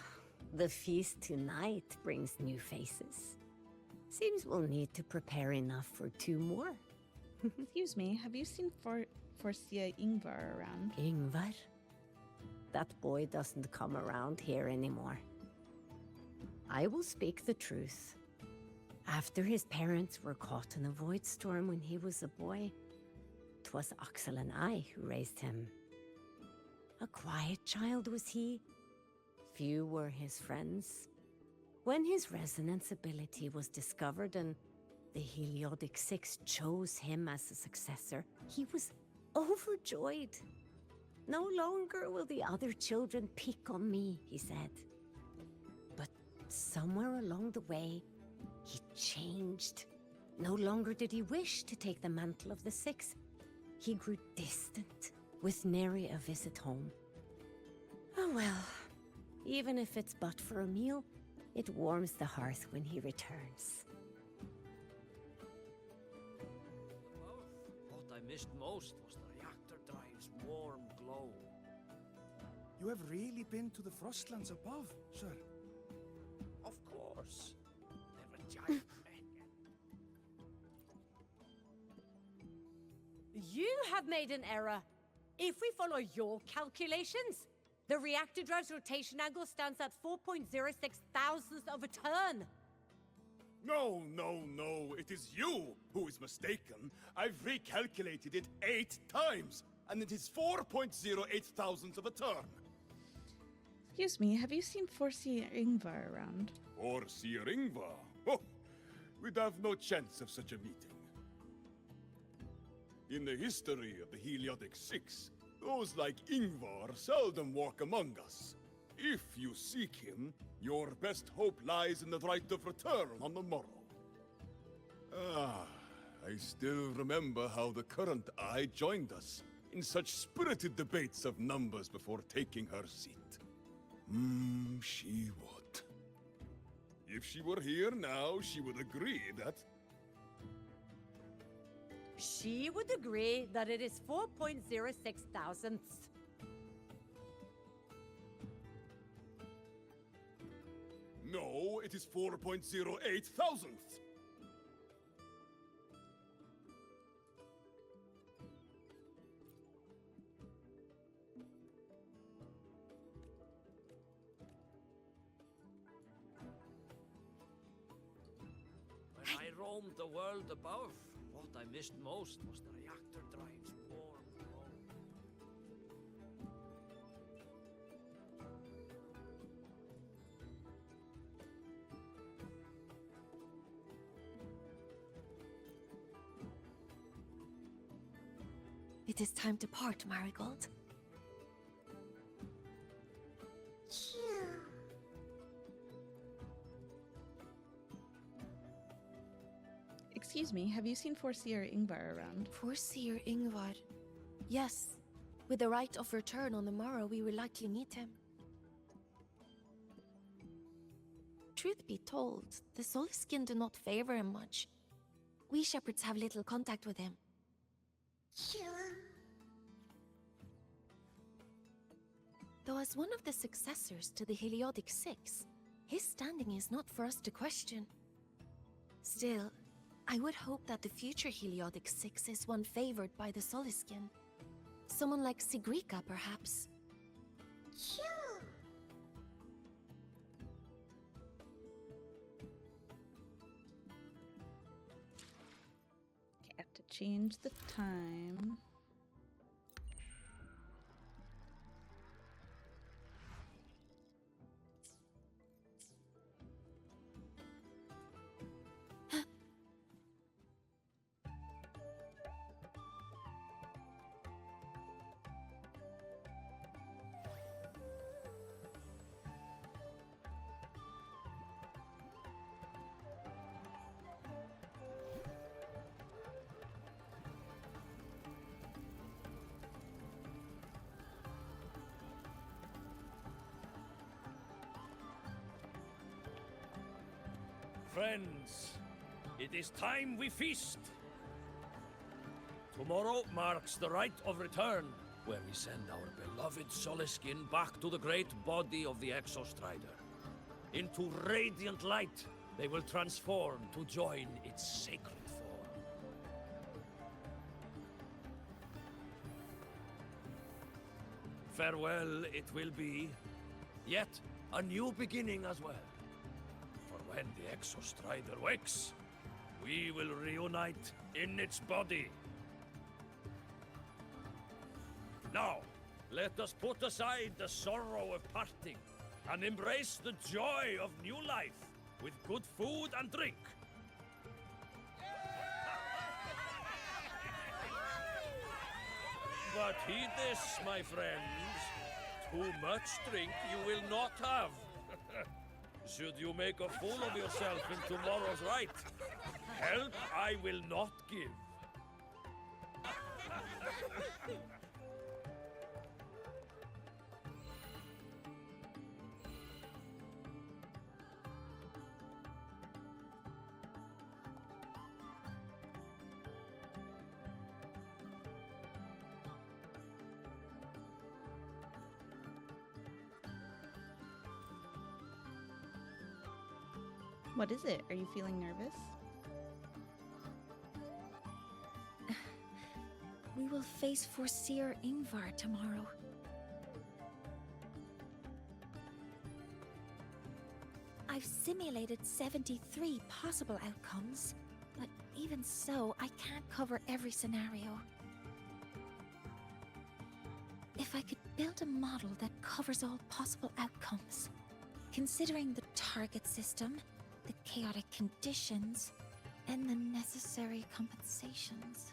the feast tonight brings new faces. Seems we'll need to prepare enough for 2 more. Excuse me, have you seen Foreseer Ingvar around? Ingvar? That boy doesn't come around here anymore. I will speak the truth. After his parents were caught in a void storm when he was a boy, 'twas Axel and I who raised him. A quiet child was he. Few were his friends. When his resonance ability was discovered and the Heliodic Six chose him as a successor, he was overjoyed. No longer will the other children pick on me, he said. But somewhere along the way, he changed. No longer did he wish to take the mantle of the Six. He grew distant, with nary a visit home. Oh well, even if it's but for a meal, it warms the hearth when he returns. What I missed most was the reactor drive's warm glow. You have really been to the Frostlands above, sir? Of course. They're a giant mech. You have made an error. If we follow your calculations, the reactor drive's rotation angle stands at 4.06 thousandths of a turn. No, no, no. It is you who is mistaken. I've recalculated it 8 times, and it is 4.08 thousandths of a turn. Excuse me, have you seen Forseer Ingvar around? Or Seer Ingvar? Oh, we'd have no chance of such a meeting. In the history of the Heliotic Six, those like Ingvar seldom walk among us. If you seek him, your best hope lies in the right of return on the morrow. Ah, I still remember how the current eye joined us in such spirited debates of numbers before taking her seat. She would. If she were here now, she would agree that... She would agree that it is 4.06 thousandths. No, it is 4.08 thousandths. When I roamed the world above, what I missed most was the reactor drive's warm glow. It is time to part, Marigold. Excuse me, have you seen Forseer Ingvar around? Forseer Ingvar. Yes. With the right of return on the morrow, we will likely meet him. Truth be told, the Soulskin do not favor him much. We shepherds have little contact with him. Though as one of the successors to the Heliotic Six, his standing is not for us to question. Still, I would hope that the future Heliotic Six is one favored by the Soulskin. Someone like Sigrika, perhaps. Okay, I have to change the time. Friends, it is time we feast. Tomorrow marks the rite of return, where we send our beloved Soulskin back to the great body of the Exostrider. Into radiant light, they will transform to join its sacred form. Farewell it will be, yet a new beginning as well. For when the Exostrider wakes, we will reunite in its body. Now, let us put aside the sorrow of parting and embrace the joy of new life with good food and drink. But heed this, my friends. Too much drink you will not have. Should you make a fool of yourself in tomorrow's rite, help I will not give. What is it? Are you feeling nervous? We will face Forseer Ingvar tomorrow. I've simulated 73 possible outcomes, but even so, I can't cover every scenario. If I could build a model that covers all possible outcomes, considering the target system, the chaotic conditions, and the necessary compensations.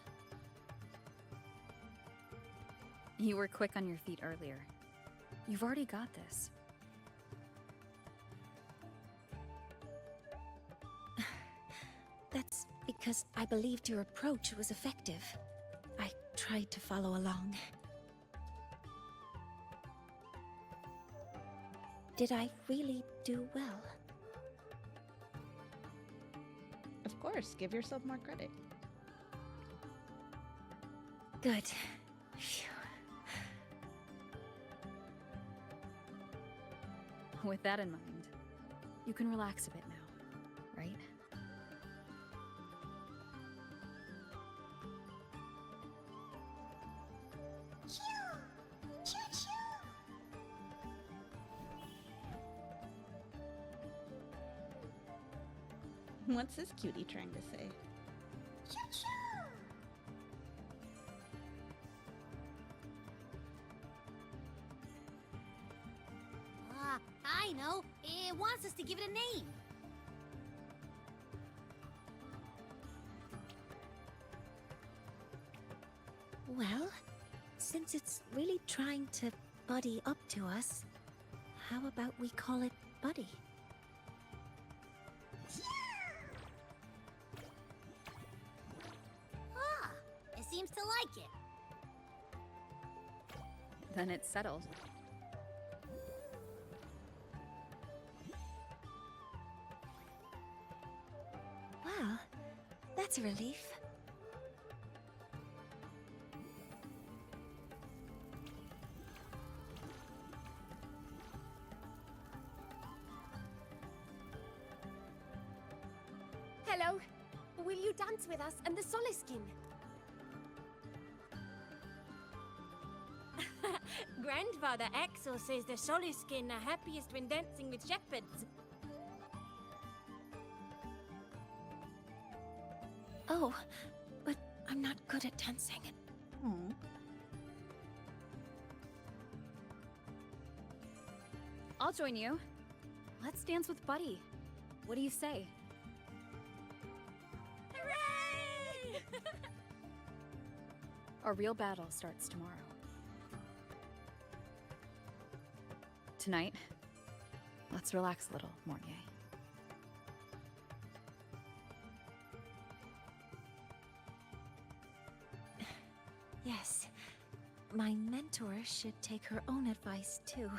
You were quick on your feet earlier. You've already got this. That's because I believed your approach was effective. I tried to follow along. Did I really do well? Of course, give yourself more credit. Good. Phew. With that in mind, you can relax a bit now, right? What's this cutie trying to say? I know. It wants us to give it a name. Well, since it's really trying to buddy up to us, how about we call it Buddy? Ah, it seems to like it. Then it's settled. Well, that's a relief. Hello. Will you dance with us and the Soliskin? Grandfather Axel says the Soliskin are happiest when dancing with shepherds. Oh, but I'm not good at dancing. Aww. I'll join you. Let's dance with Buddy. What do you say? Hooray! Our real battle starts tomorrow. Tonight, let's relax a little, Mornye. Yes, my mentor should take her own advice too.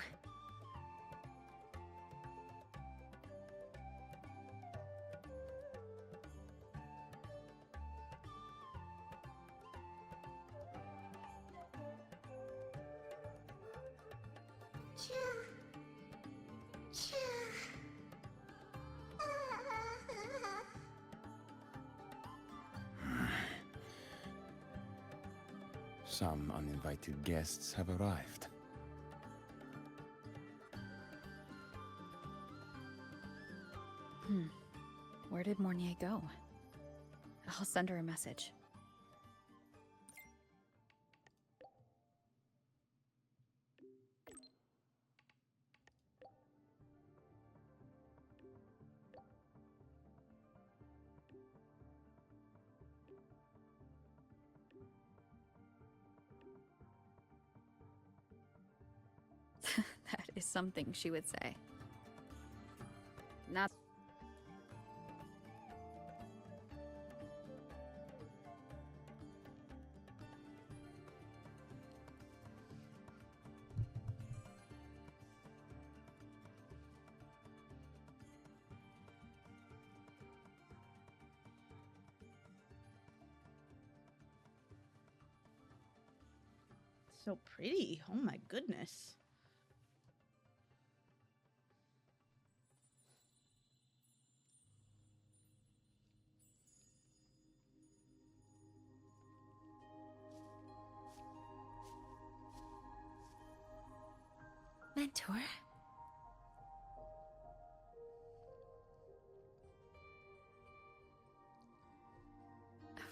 Some uninvited guests have arrived. Where did Mornye go? I'll send her a message. That is something she would say. Not. So pretty. Oh my goodness. mentor.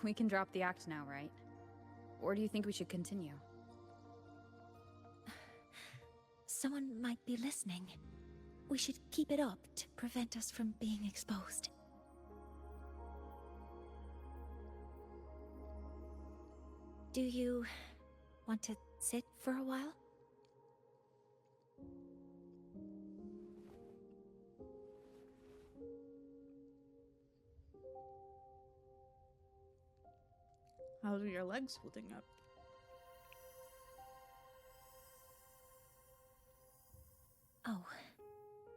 We can drop the act now, right? Or do you think we should continue? Someone might be listening. We should keep it up to prevent us from being exposed. Do you want to sit for a while? How are your legs holding up? Oh,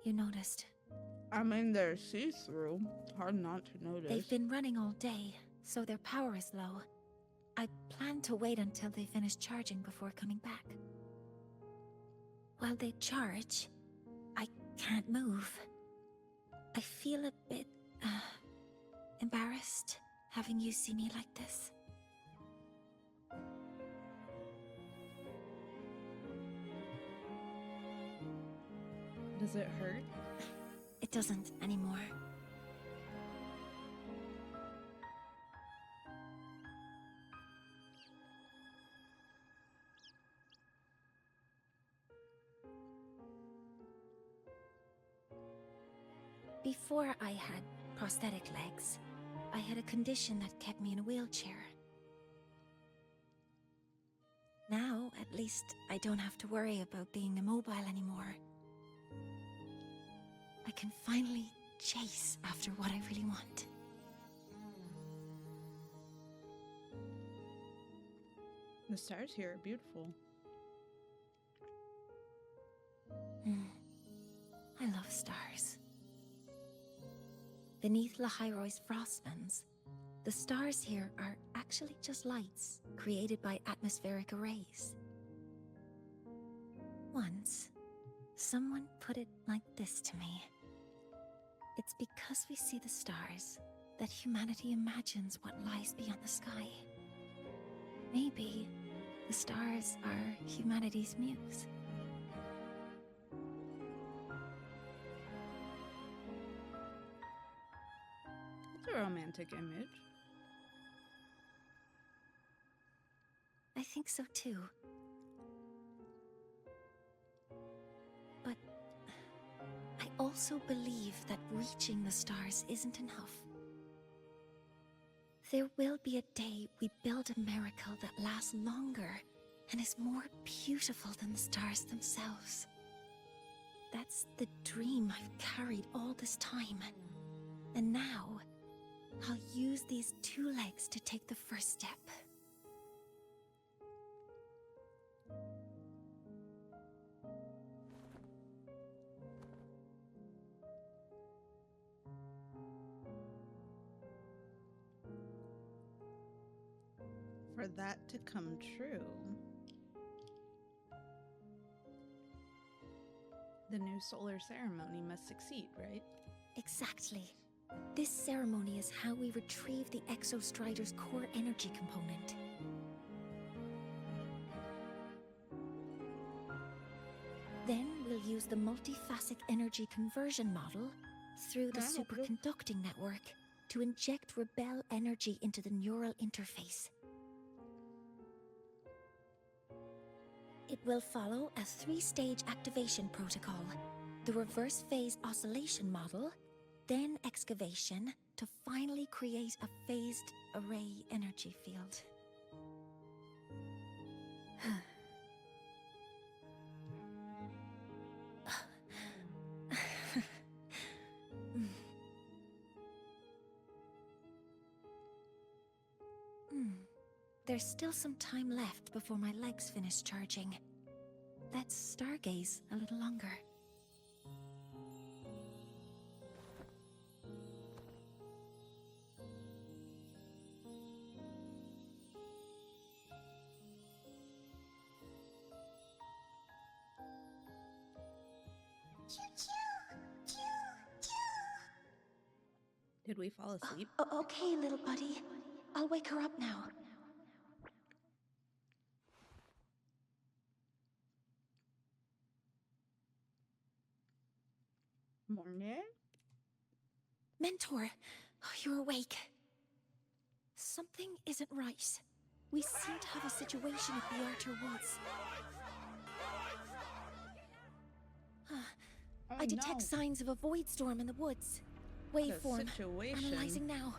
you noticed. I mean, they're see-through. Hard not to notice. They've been running all day, so their power is low. I plan to wait until they finish charging before coming back. While they charge, I can't move. I feel a bit, embarrassed having you see me like this. Does it hurt? It doesn't anymore. Before I had prosthetic legs, I had a condition that kept me in a wheelchair. Now, at least, I don't have to worry about being immobile anymore. I can finally chase after what I really want. The stars here are beautiful. I love stars. Beneath Lahairoy's frostlands, the stars here are actually just lights created by atmospheric arrays. Once, someone put it like this to me. It's because we see the stars that humanity imagines what lies beyond the sky. Maybe the stars are humanity's muse. It's a romantic image. I think so too. But I also believe that reaching the stars isn't enough. There will be a day we build a miracle that lasts longer and is more beautiful than the stars themselves. That's the dream I've carried all this time. And now, I'll use these 2 legs to take the first step. For that to come true, the new solar ceremony must succeed, right? Exactly. This ceremony is how we retrieve the Exostrider's core energy component. Then we'll use the multiphasic energy conversion model through the superconducting network to inject rebel energy into the neural interface. It will follow a 3-stage activation protocol: the reverse phase oscillation model, then excavation, to finally create a phased array energy field. There's still some time left before my legs finish charging. Let's stargaze a little longer. Did we fall asleep? Okay, little buddy. I'll wake her up now. Mornye? Mentor, you're awake. Something isn't right. We seem to have a situation at the Archer Woods. I detect signs of a void storm in the woods. Waveform. Analyzing now.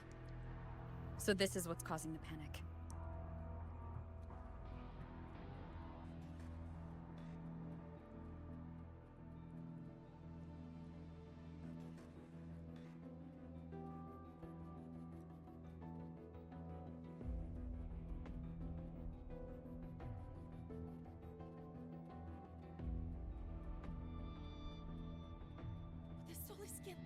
So this is what's causing the panic. The Soliskin.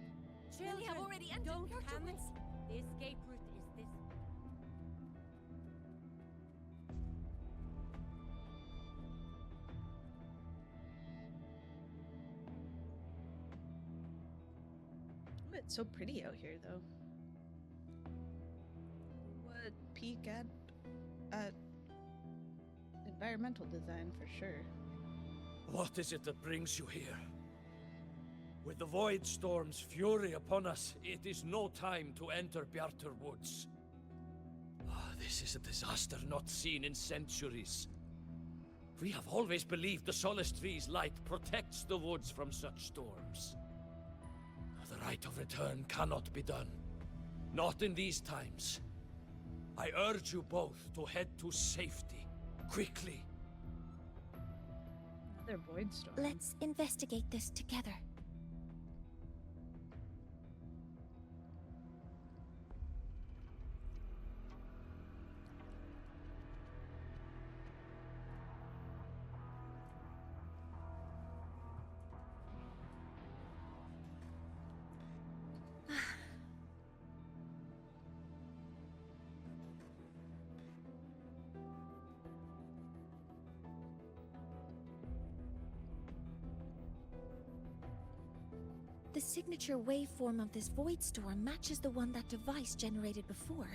Children, Many have already entered don't the Archer panic. Woods. The escape route is this. Ooh, it's so pretty out here, though. Would peek at environmental design for sure. What is it that brings you here? With the Void Storm's fury upon us, it is no time to enter Bjartur Woods. This is a disaster not seen in centuries. We have always believed the Solace Tree's light protects the woods from such storms. The rite of return cannot be done. Not in these times. I urge you both to head to safety, quickly. Another void storm. Let's investigate this together. The signature waveform of this void storm matches the one that device generated before.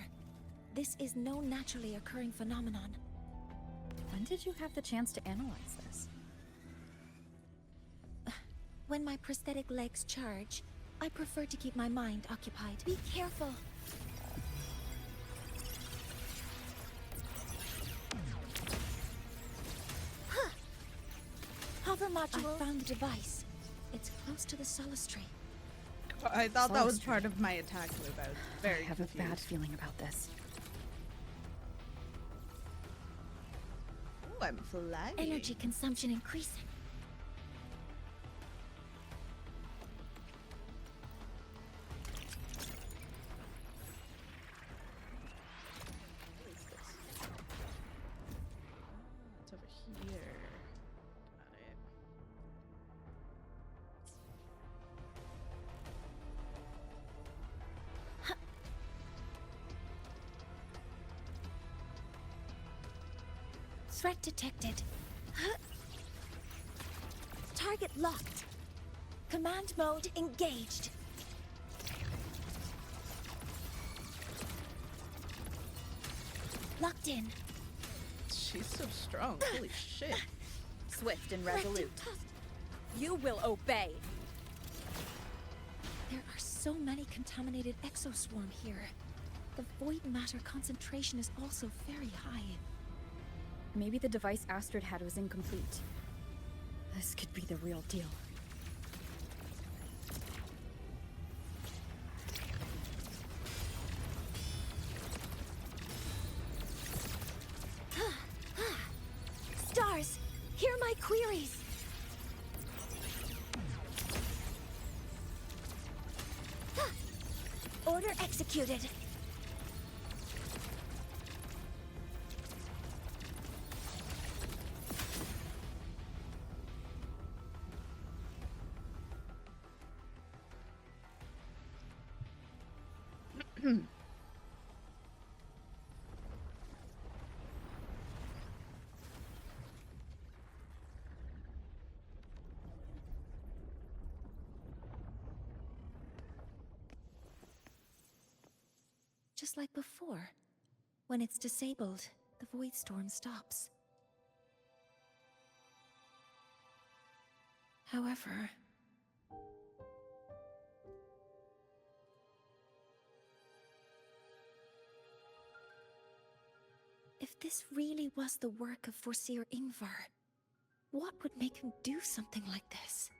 This is no naturally occurring phenomenon. When did you have the chance to analyze this? When my prosthetic legs charge, I prefer to keep my mind occupied. Be careful! Hover module. I found the device. It's close to the Solace Tree. I thought that was part of my attack move. I was very I have confused. a bad feeling about this. Ooh, I'm flying. Energy consumption increasing. It's over here. Got it. Threat detected. Target locked. Command mode engaged. Locked in. She's so strong. Holy shit. Swift and resolute. You will obey. There are so many contaminated exoswarm here. The void matter concentration is also very high. Maybe the device Astrid had was incomplete. This could be the real deal. Stars, hear my queries. Order executed. Just like before. When it's disabled, the void storm stops. However, this really was the work of Foreseer Ingvar, what would make him do something like this?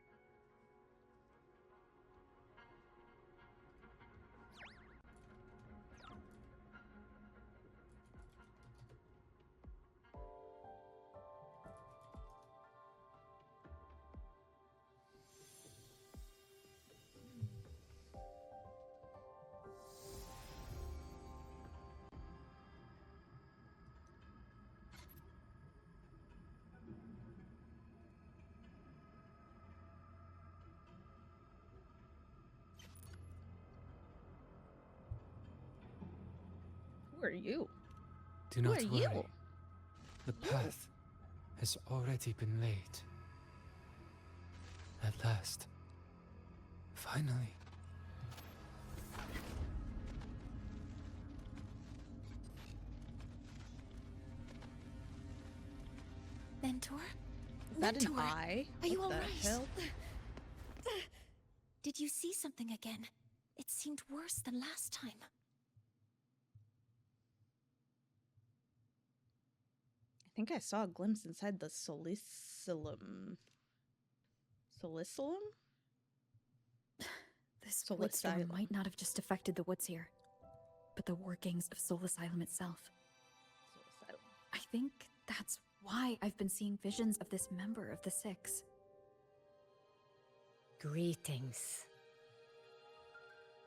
Who are you? Do Who not are worry. you? The path has already been laid. At last. Finally. Mentor? Is that an Mentor, eye? Are you What the alright? hell? Did you see something again? It seemed worse than last time. I think I saw a glimpse inside the Soliculum. Soliculum? This Soul wood storm Asylum. might not have just affected the woods here, but the workings of Soul Asylum itself. Soul Asylum. I think that's why I've been seeing visions of this member of the Six. Greetings.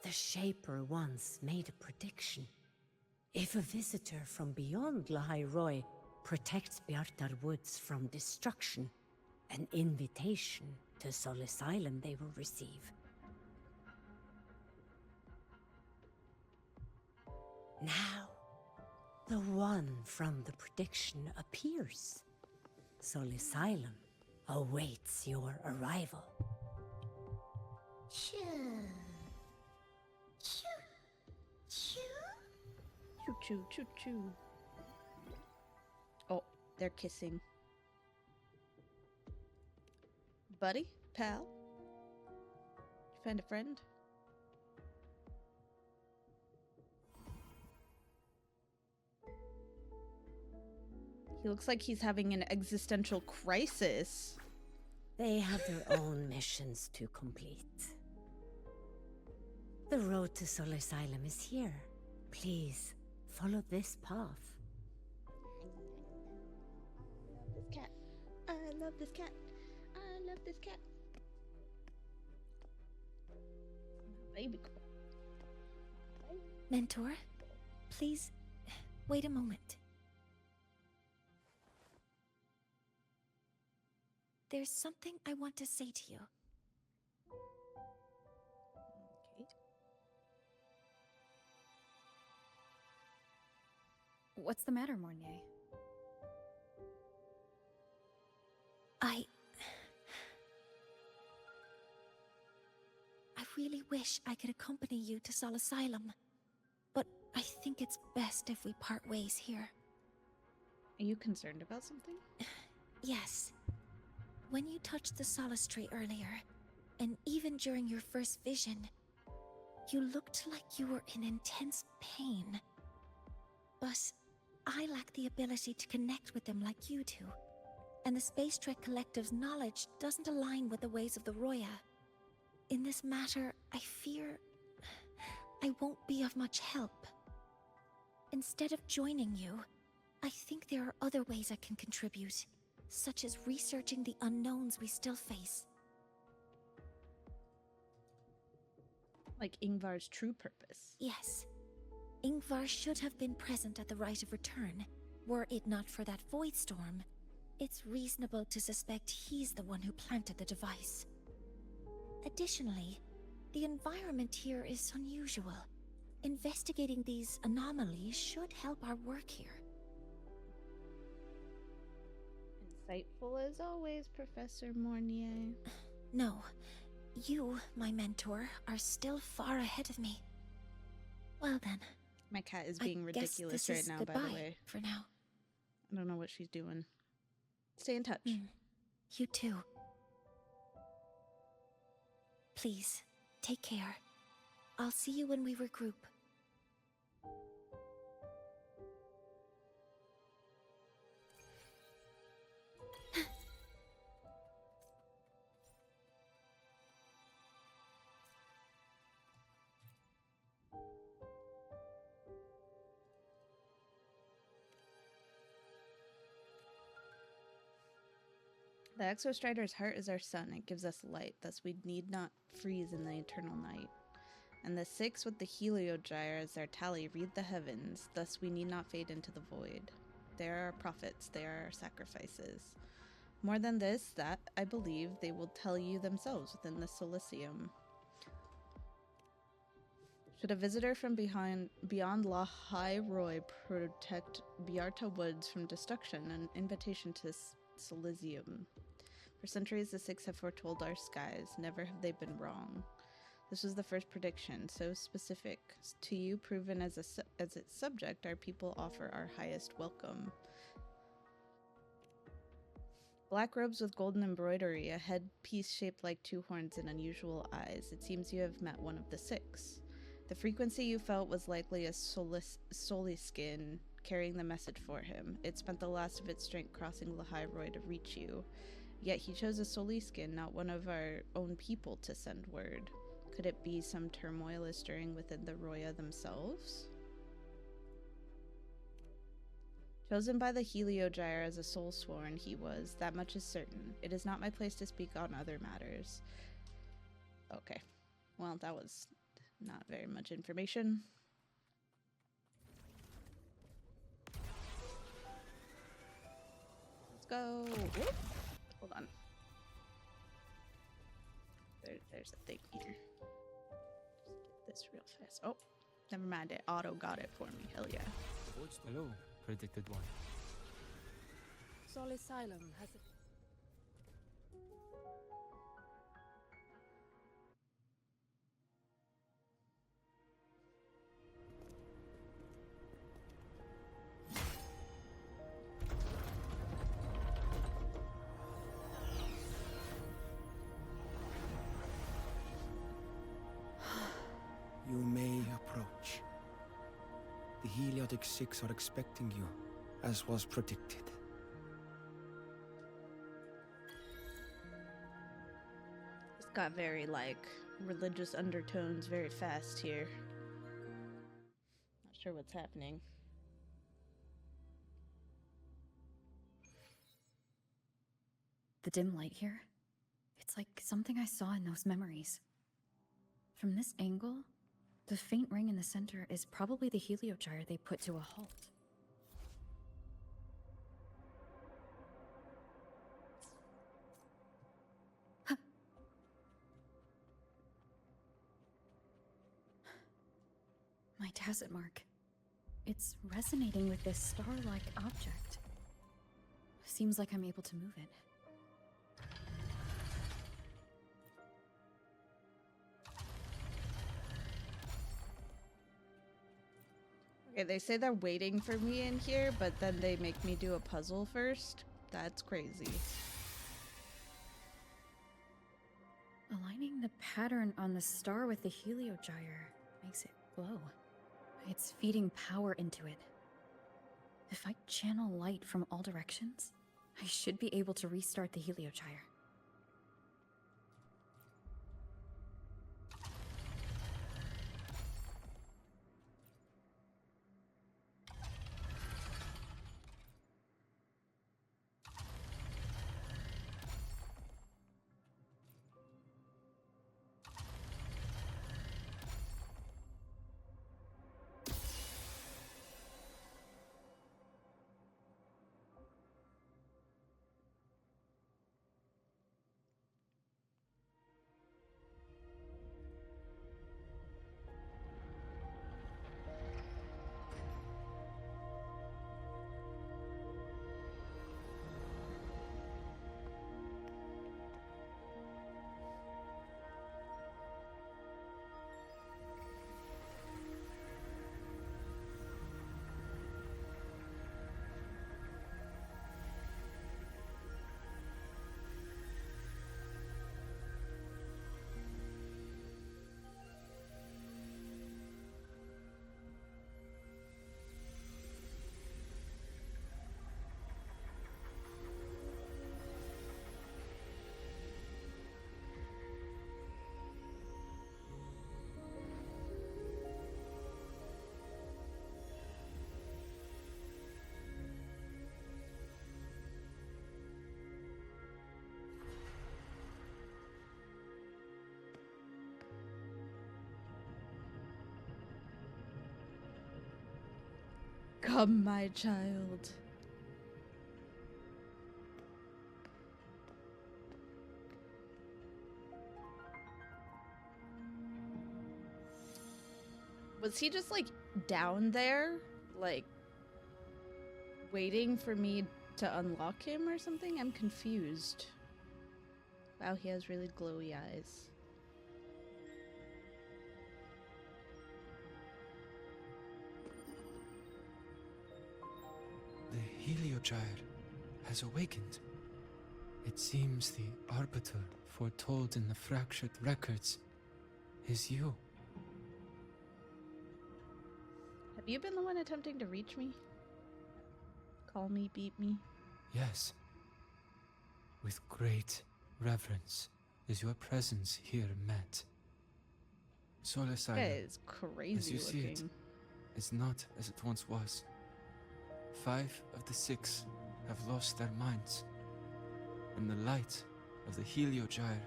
The Shaper once made a prediction. If a visitor from beyond Lahai Roy protects Bjartar Woods from destruction, an invitation to Sol Asylum they will receive. Now, the one from the prediction appears. Sol Asylum awaits your arrival. Choo. Choo. Choo. Choo choo choo choo. Oh, they're kissing. Buddy? Pal? You find a friend? He looks like he's having an existential crisis. They have their own missions to complete. The road to Sol Asylum is here. Please, follow this path. I love this cat. I love this cat. Baby. Mentor, please, wait a moment. There's something I want to say to you. Okay. What's the matter, Mornye? I really wish I could accompany you to Sol Asylum, but I think it's best if we part ways here. Are you concerned about something? Yes. When you touched the Solace Tree earlier, and even during your first vision, you looked like you were in intense pain. But I lack the ability to connect with them like you do, and the Space Trek Collective's knowledge doesn't align with the ways of the Roya. In this matter, I fear I won't be of much help. Instead of joining you, I think there are other ways I can contribute, such as researching the unknowns we still face. Like Ingvar's true purpose. Yes. Ingvar should have been present at the Rite of Return. Were it not for that void storm, it's reasonable to suspect he's the one who planted the device. Additionally, the environment here is unusual. Investigating these anomalies should help our work here. Insightful as always, Professor Mornye. No, you, my mentor, are still far ahead of me. Well then. My cat is being ridiculous right now, by the way. For now. I don't know what she's doing. Stay in touch. You too. Please, take care. I'll see you when we regroup. The Exostrider's heart is our sun. It gives us light, thus we need not freeze in the eternal night. And the six with the Heliogyre as their tally read the heavens, thus we need not fade into the void. They are our prophets, they are our sacrifices. More than this, that, I believe, they will tell you themselves within the Solicium. Should a visitor from beyond La High Roy protect Biarta Woods from destruction, an invitation to Solicium. For centuries, the Six have foretold our skies. Never have they been wrong. This was the first prediction, so specific. To you, proven as its subject, our people offer our highest welcome. Black robes with golden embroidery, a headpiece shaped like two horns and unusual eyes. It seems you have met one of the six. The frequency you felt was likely a Soliskin carrying the message for him. It spent the last of its strength crossing Lahairoi to reach you. Yet he chose a Soliskin, not one of our own people, to send word. Could it be some turmoil is stirring within the Roya themselves? Chosen by the Heliogyre as a soul sworn he was, that much is certain. It is not my place to speak on other matters. Okay. Well, that was not very much information. Let's go. Whoop. Hold on. There's a thing here. Just get this real fast. Oh, never mind. It auto got it for me. Hell yeah. Hello, predicted one. Solisylum has a... You may approach. The Heliotic Six are expecting you, as was predicted. It's got very, like, religious undertones very fast here. Not sure what's happening. The dim light here, it's like something I saw in those memories. From this angle, the faint ring in the center is probably the Heliogyre they put to a halt. My tacit mark. It's resonating with this star-like object. Seems like I'm able to move it. Okay, they say they're waiting for me in here, but then they make me do a puzzle first. That's crazy. Aligning the pattern on the star with the Heliogyre makes it glow. It's feeding power into it. If I channel light from all directions, I should be able to restart the Heliogyre. Come, my child. Was he just like down there, like waiting for me to unlock him or something? I'm confused. Wow, he has really glowy eyes. The Heliogyre has awakened. It seems the Arbiter foretold in the fractured records is you. Have you been the one attempting to reach me? Call me, beat me? Yes. With great reverence is your presence here met. Solace This guy is crazy as you looking. see it, is not as it once was. 5 of the 6 have lost their minds, and the light of the Heliogyre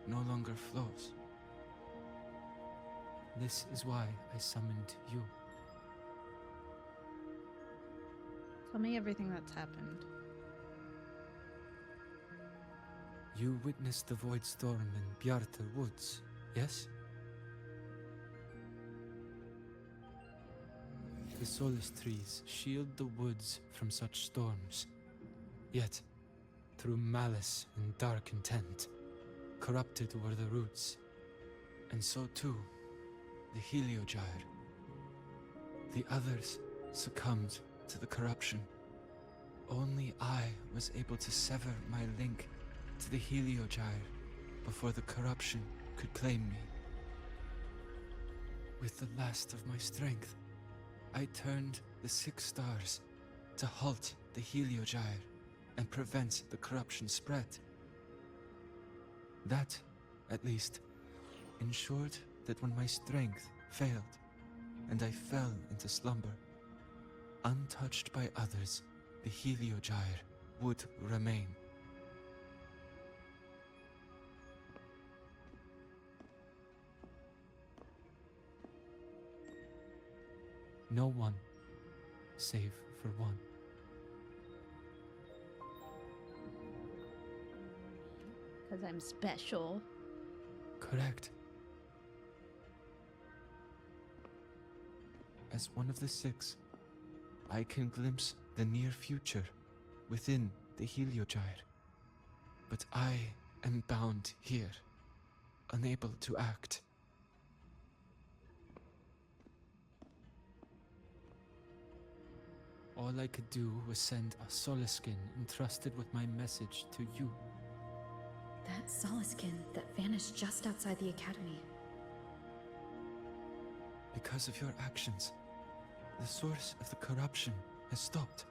no longer flows. This is why I summoned you. Tell me everything that's happened. You witnessed the Void Storm in Bjartar Woods, yes? The Solace trees shield the woods from such storms. Yet, through malice and dark intent, corrupted were the roots. And so too, the Heliogyre. The others succumbed to the corruption. Only I was able to sever my link to the Heliogyre before the corruption could claim me. With the last of my strength, I turned the 6 stars to halt the Heliogyre and prevent the corruption spread. That, at least, ensured that when my strength failed and I fell into slumber, untouched by others, the Heliogyre would remain. No one, save for one. Because I'm special. Correct. As one of the 6, I can glimpse the near future within the Heliogyre. But I am bound here, unable to act. All I could do was send a Solaskin entrusted with my message to you. That Solaskin that vanished just outside the academy. Because of your actions, the source of the corruption has stopped.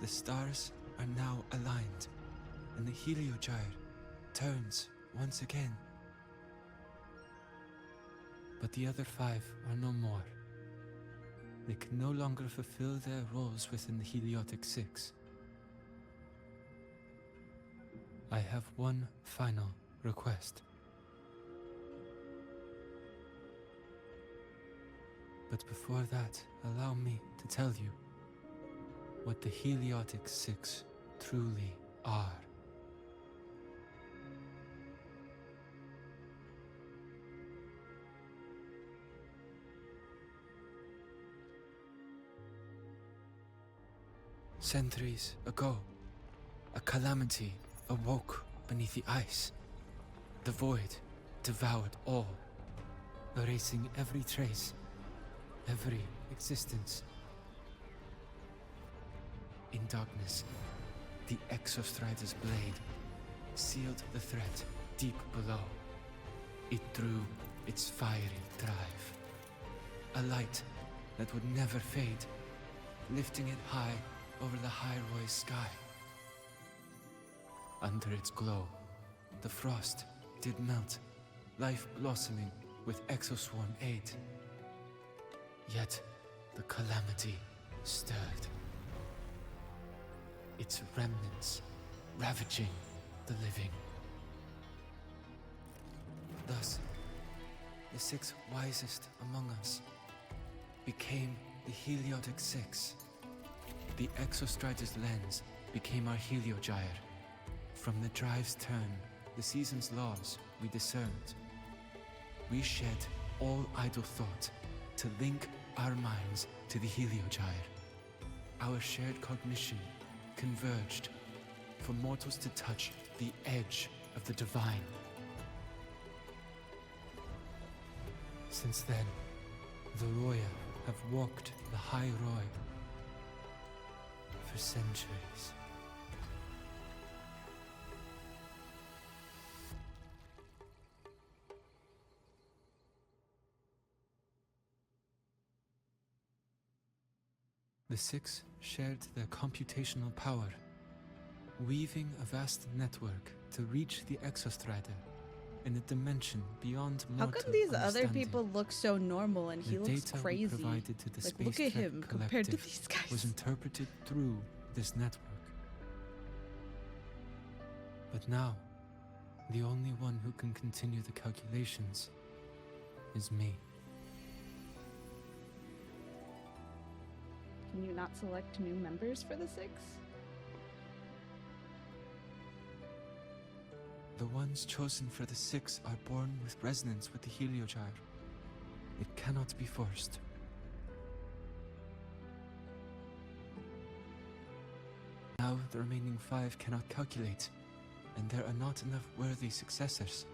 The stars are now aligned, and the Heliogyre turns once again. But the other 5 are no more. They can no longer fulfill their roles within the Heliotic 6. I have one final request. But before that, allow me to tell you what the Heliotic 6 truly are. Centuries ago, a calamity awoke beneath the ice. The void devoured all, erasing every trace, every existence. In darkness, the Exostrider's blade sealed the threat deep below. It drew its fiery drive, a light that would never fade, lifting it high over the High-Roy's sky. Under its glow, the frost did melt, life blossoming with Exoswarm aid. Yet, the calamity stirred. Its remnants ravaging the living. Thus, the 6 wisest among us became the Heliotic Six. The Exostrider's lens became our Heliogyre. From the drive's turn, the season's laws, we discerned. We shed all idle thought to link our minds to the Heliogyre. Our shared cognition converged for mortals to touch the edge of the divine. Since then, the Roya have walked the High Roy for centuries. The Six shared their computational power, weaving a vast network to reach the Exostrider in a dimension beyond mortal How come these other understanding. people look so normal and he The looks data we crazy? provided to the Like, Space look at Trek him compared to Collective these guys. was interpreted through this network. But now, the only one who can continue the calculations is me. Can you not select new members for the Six? The ones chosen for the Six are born with resonance with the Heliogyre. It cannot be forced. Now the remaining 5 cannot calculate, and there are not enough worthy successors.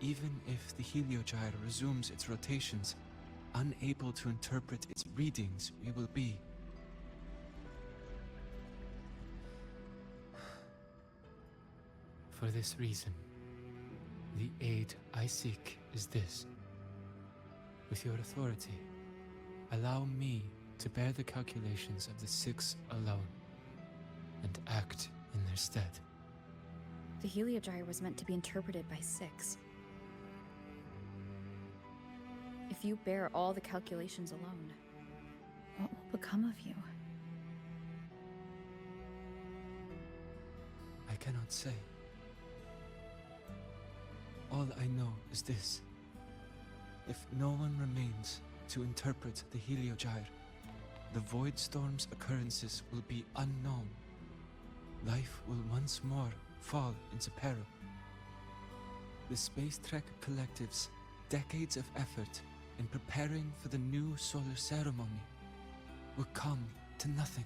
Even if the Heliogyre resumes its rotations, unable to interpret its readings, we will be. For this reason, the aid I seek is this. With your authority, allow me to bear the calculations of the Six alone, and act in their stead. The Heliogyre was meant to be interpreted by Six. If you bear all the calculations alone, what will become of you? I cannot say. All I know is this. If no one remains to interpret the Heliogyre, the Void Storm's occurrences will be unknown. Life will once more fall into peril. The Space Trek Collective's decades of effort in preparing for the new solar ceremony will come to nothing.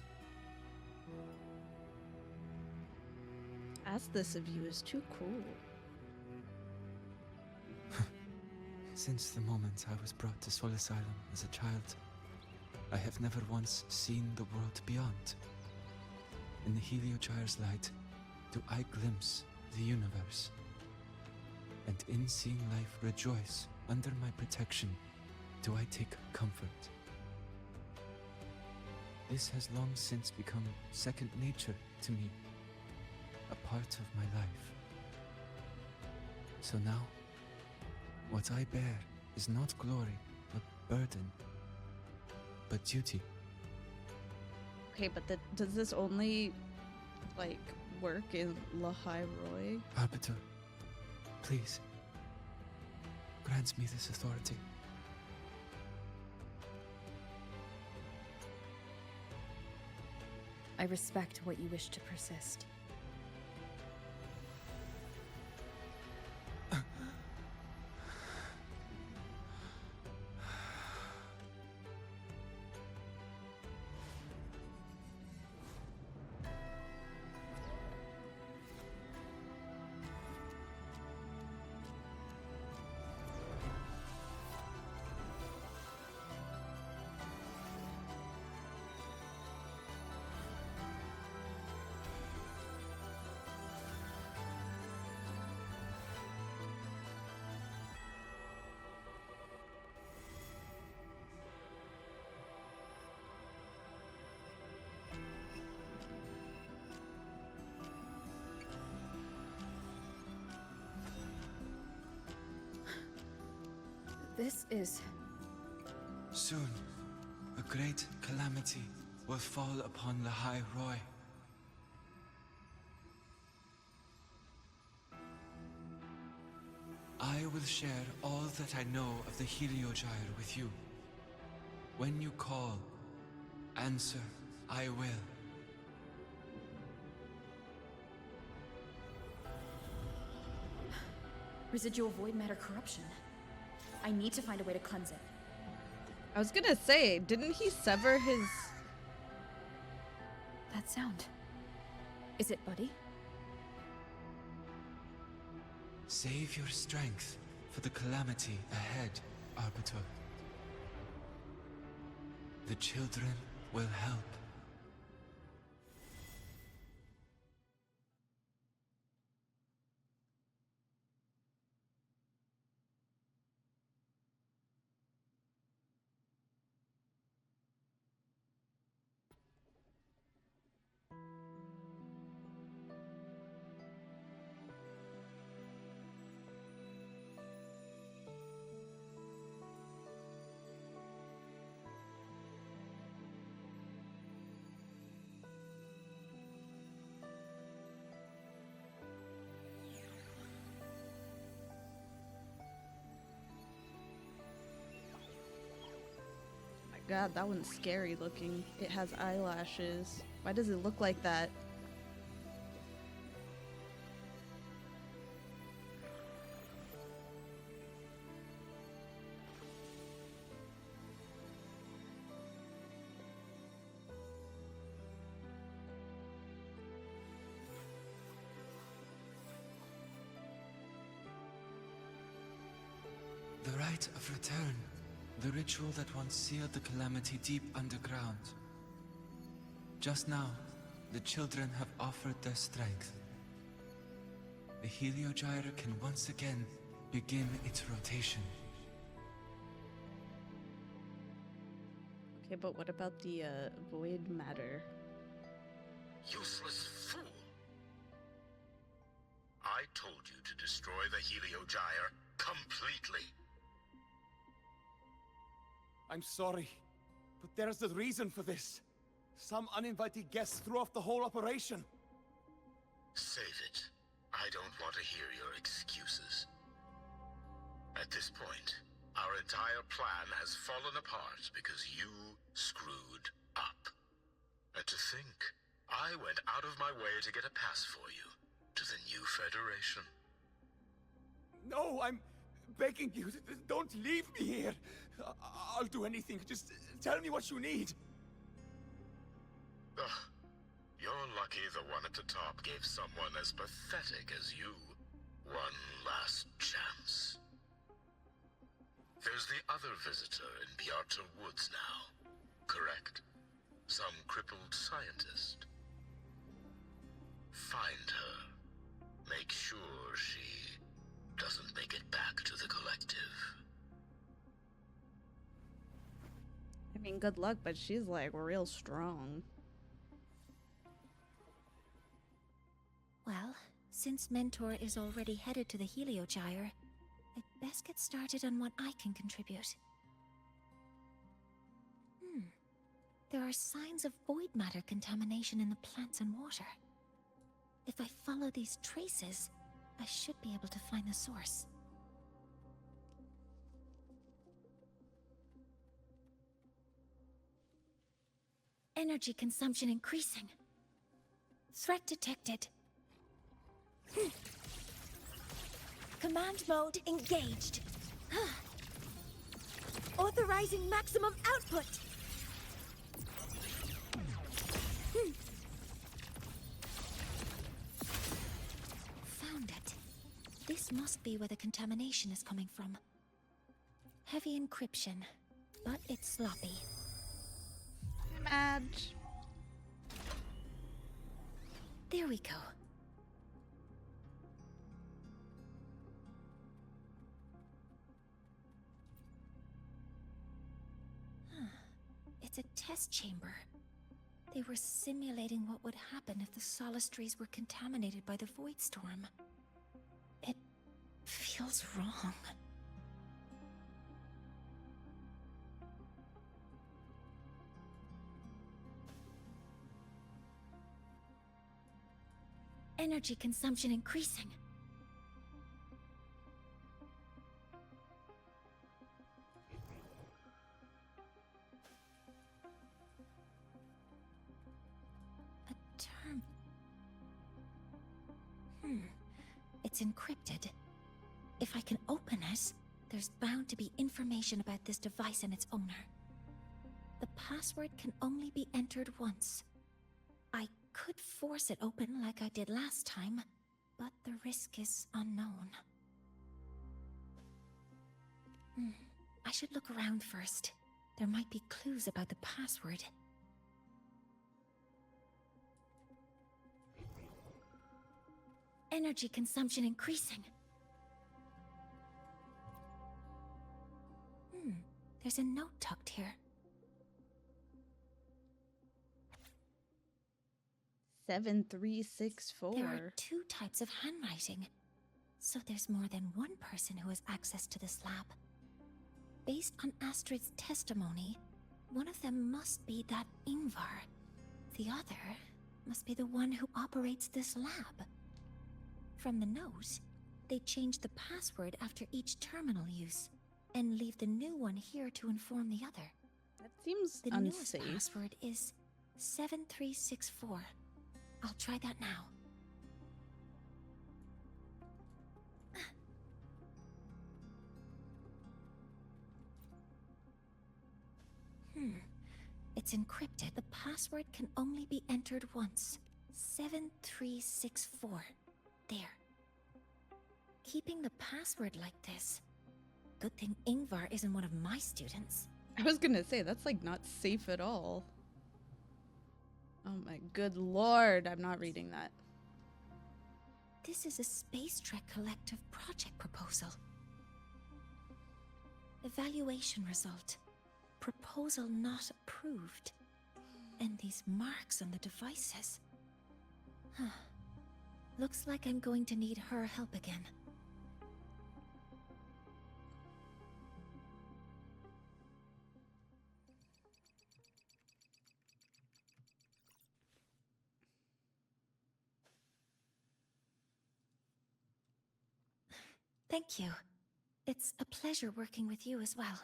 Ask this of you is too cool. Since the moment I was brought to Sol Asylum as a child, I have never once seen the world beyond. In the Heliogyre's light, do I glimpse the universe. And in seeing life rejoice under my protection, do I take comfort. This has long since become second nature to me, a part of my life. So now, what I bear is not glory, but burden, but duty. Okay, but does this only, like, work in La High Roy? Arbiter, please, grant me this authority. I respect what you wish to persist. This is... Soon, a great calamity will fall upon the High Roy. I will share all that I know of the Heliogyre with you. When you call, Answer, I will. Residual void matter corruption. I need to find a way to cleanse it. I was gonna say, didn't he sever his... That sound. Is it Buddy? Save your strength for the calamity ahead, Arbiter. The children will help. God, that one's scary looking. It has eyelashes. Why does it look like that? The rite of return. The ritual that once sealed the calamity deep underground. Just now, the children have offered their strength. The Heliogyre can once again begin its rotation. Okay, but what about the void matter? Useless fool! I told you to destroy the Heliogyre completely. I'm sorry, but there's a reason for this. Some uninvited guests threw off the whole operation. Save it. I don't want to hear your excuses. At this point, our entire plan has fallen apart because you screwed up. And to think, I went out of my way to get a pass for you to the new Federation. No, I'm begging you, don't leave me here. I'll do anything, just tell me what you need. Ugh. You're lucky the one at the top gave someone as pathetic as you one last chance. There's the other visitor in the Outer Woods now, correct? Some crippled scientist. Find her. Make sure she doesn't make it back to the collective. I mean, good luck, but she's like real strong. Well, since Mentor is already headed to the Heliogyre, I'd best get started on what I can contribute. There are signs of void matter contamination in the plants and water. If I follow these traces, I should be able to find the source. Energy consumption increasing. Threat detected. Command mode engaged. Authorizing maximum output. Found it. This must be where the contamination is coming from. Heavy encryption, but it's sloppy. Madge. There we go. It's a test chamber. They were simulating what would happen if the Solistries were contaminated by the Void Storm. It feels wrong. Energy consumption increasing. It's encrypted. If I can open it, there's bound to be information about this device and its owner. The password can only be entered once. I could force it open like I did last time, but the risk is unknown. I should look around first. There might be clues about the password. Energy consumption increasing. There's a note tucked here. 7364. There are 2 types of handwriting, so there's more than one person who has access to this lab. Based on Astrid's testimony, one of them must be that Ingvar. The other must be the one who operates this lab. From the note, they change the password after each terminal use, and leave the new one here to inform the other. That seems the unsafe. The newest password is 7364. I'll try that now. It's encrypted. The password can only be entered once. 7364. There. Keeping the password like this. Good thing Ingvar isn't one of my students. I was gonna say, that's like not safe at all. Oh my good lord, I'm not reading that. This is a Space Trek Collective project proposal. Evaluation result. Proposal not approved. And these marks on the devices. Looks like I'm going to need her help again. Thank you. It's a pleasure working with you as well.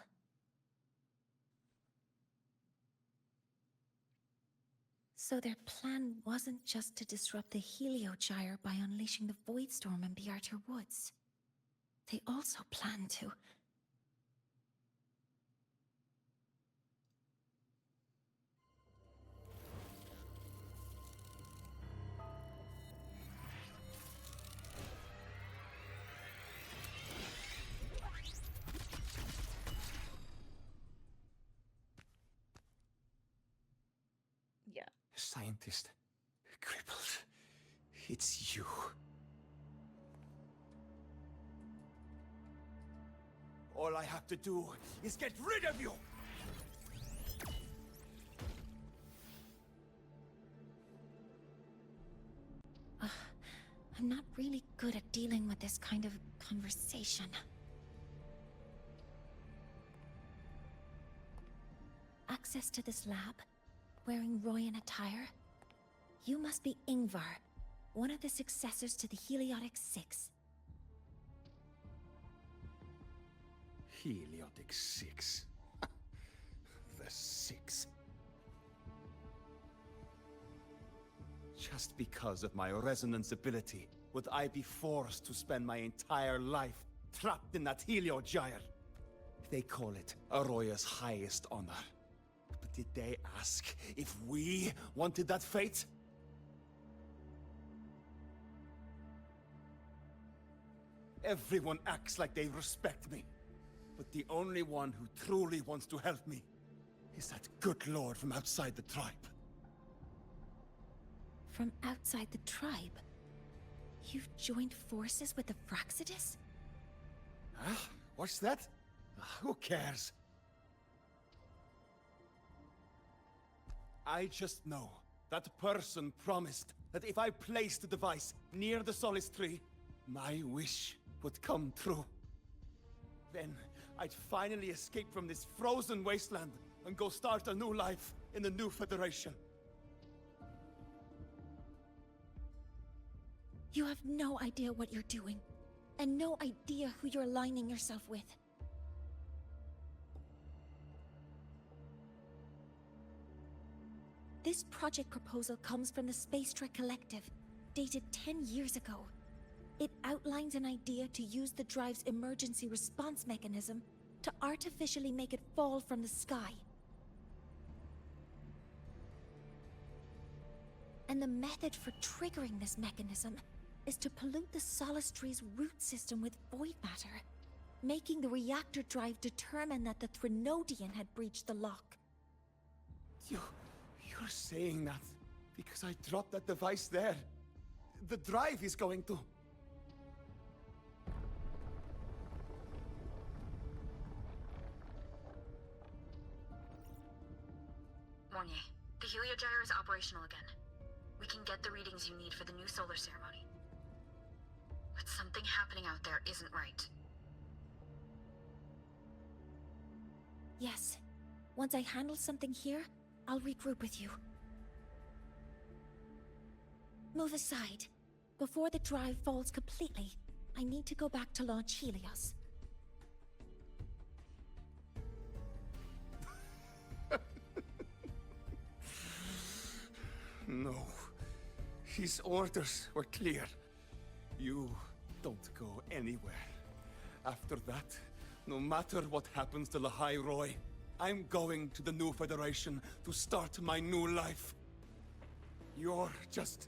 So their plan wasn't just to disrupt the Heliogyre by unleashing the Voidstorm in Bjartur Woods. They also planned to... Yeah. Scientist. Crippled. It's you. All I have to do is get rid of you! I'm not really good at dealing with this kind of conversation. Access to this lab? Wearing Royan attire? You must be Ingvar, one of the successors to the Heliotic Six. Heliotic Six. The Six. Just because of my resonance ability, would I be forced to spend my entire life trapped in that Heliogyre? They call it Aroya's highest honor. But did they ask if we wanted that fate? Everyone acts like they respect me. But the only one who truly wants to help me is that good lord from outside the tribe. From outside the tribe? You've joined forces with the Fraxidus? Huh? What's that? Who cares? I just know that person promised that if I placed the device near the Solace Tree, my wish would come true. Then I'd finally escape from this frozen wasteland and go start a new life in the new Federation. You have no idea what you're doing, and no idea who you're aligning yourself with. This project proposal comes from the Space Trek Collective, dated 10 years ago. It outlines an idea to use the drive's emergency response mechanism to artificially make it fall from the sky. And the method for triggering this mechanism is to pollute the Solace Tree's root system with void matter, making the reactor drive determine that the Threnodian had breached the lock. You're saying that because I dropped that device there. The drive is going to... Mornye, the Heliogyre is operational again. We can get the readings you need for the new solar ceremony. But something happening out there isn't right. Yes. Once I handle something here, I'll regroup with you. Move aside. Before the drive falls completely, I need to go back to launch Helios. No. His orders were clear. You don't go anywhere. After that, no matter what happens to Lahai Roy, I'm going to the new Federation to start my new life. You're just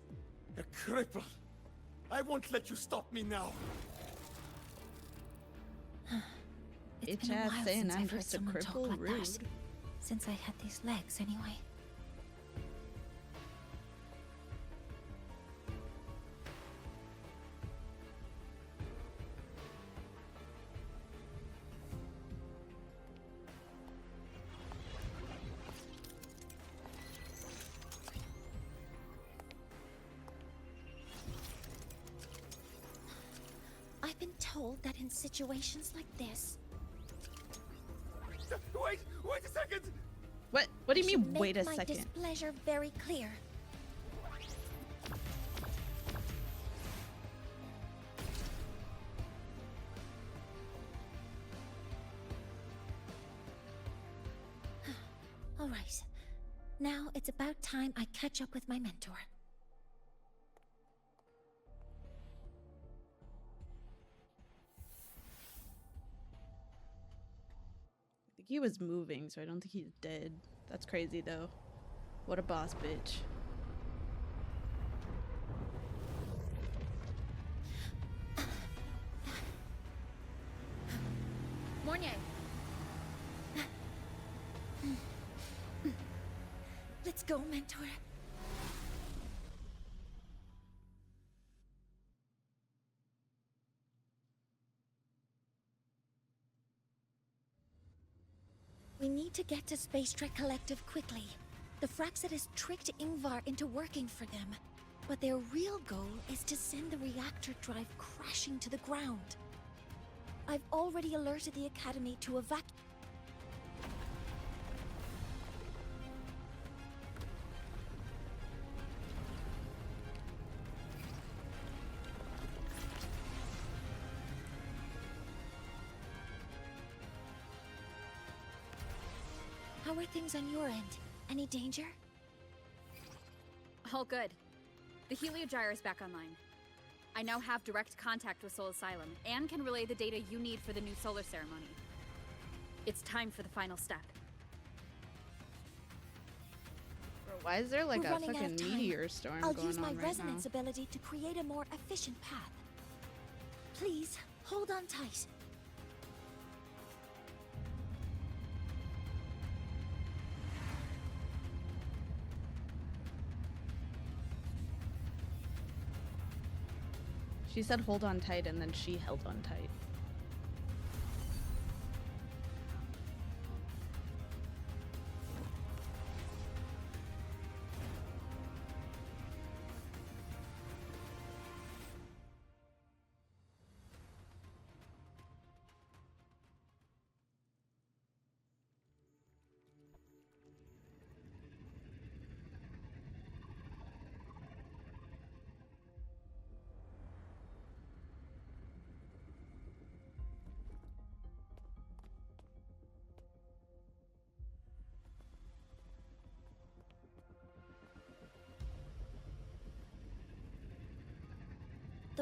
a cripple. I won't let you stop me now. It's been a while since I've heard someone talk like that. Since I had these legs, anyway. I've been told that in situations like this... Wait a second! What do you mean, wait a my second? Displeasure very clear. All right. Now it's about time I catch up with my mentor. I think he was moving, so I don't think he's dead. That's crazy, though. What a boss bitch. Mornye! Let's go, mentor. We need to get to Space Trek Collective quickly. The Fraxidus tricked Ingvar into working for them, but their real goal is to send the reactor drive crashing to the ground. I've already alerted the Academy to evacuate. How are things on your end? Any danger? All good. The Heliogyre is back online. I now have direct contact with Soul Asylum, and can relay the data you need for the new solar ceremony. It's time for the final step. Bro, why is there like We're a running out fucking of time. meteor storm I'll going use my on right resonance now? ability to create a more efficient path. Please, hold on tight. She said hold on tight, and then she held on tight.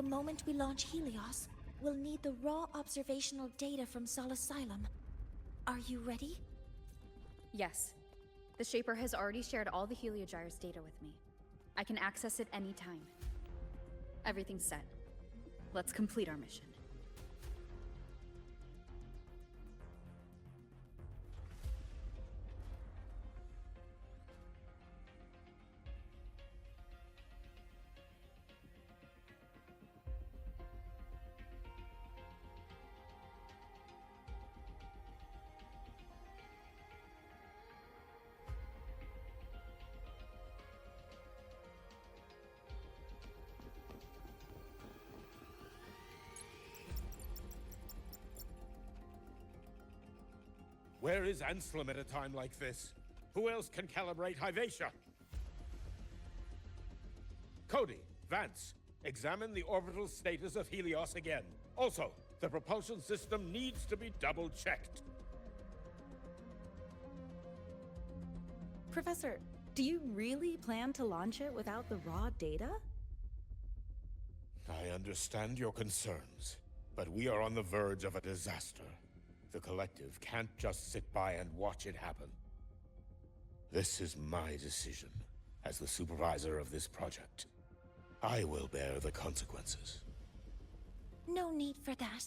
The moment we launch Helios, we'll need the raw observational data from Sol Asylum. Are you ready? Yes. The Shaper has already shared all the Heliogyre's data with me. I can access it anytime. Everything's set. Let's complete our mission. Where is Anselm at a time like this? Who else can calibrate Hyvatia? Cody, Vance, examine the orbital status of Helios again. Also, the propulsion system needs to be double-checked. Professor, do you really plan to launch it without the raw data? I understand your concerns, but we are on the verge of a disaster. The Collective can't just sit by and watch it happen. This is my decision, as the supervisor of this project. I will bear the consequences. No need for that.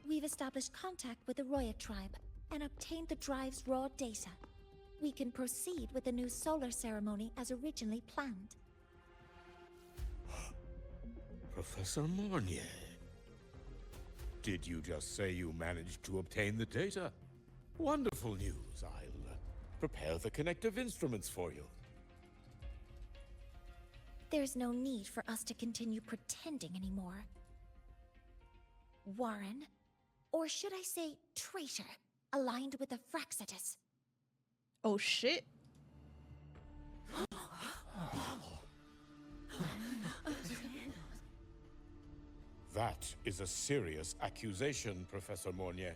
We've established contact with the Roya tribe and obtained the drive's raw data. We can proceed with the new solar ceremony as originally planned. Professor Mornye. Did you just say you managed to obtain the data? Wonderful news. I'll prepare the connective instruments for you. There's no need for us to continue pretending anymore. Warren, or should I say traitor, aligned with the Fraxitus. Oh shit. That is a serious accusation, Professor Mornye.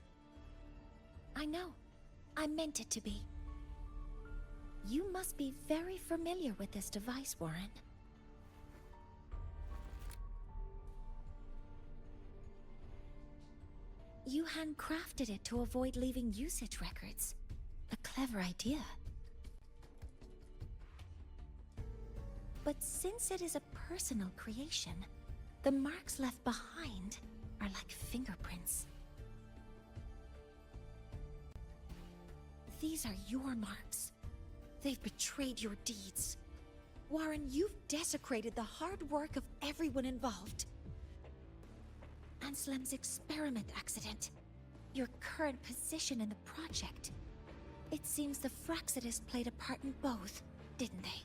I know. I meant it to be. You must be very familiar with this device, Warren. You handcrafted it to avoid leaving usage records. A clever idea. But since it is a personal creation, the marks left behind are like fingerprints. These are your marks. They've betrayed your deeds. Warren, you've desecrated the hard work of everyone involved. Anselm's experiment accident, your current position in the project. It seems the Fraxitus played a part in both, didn't they?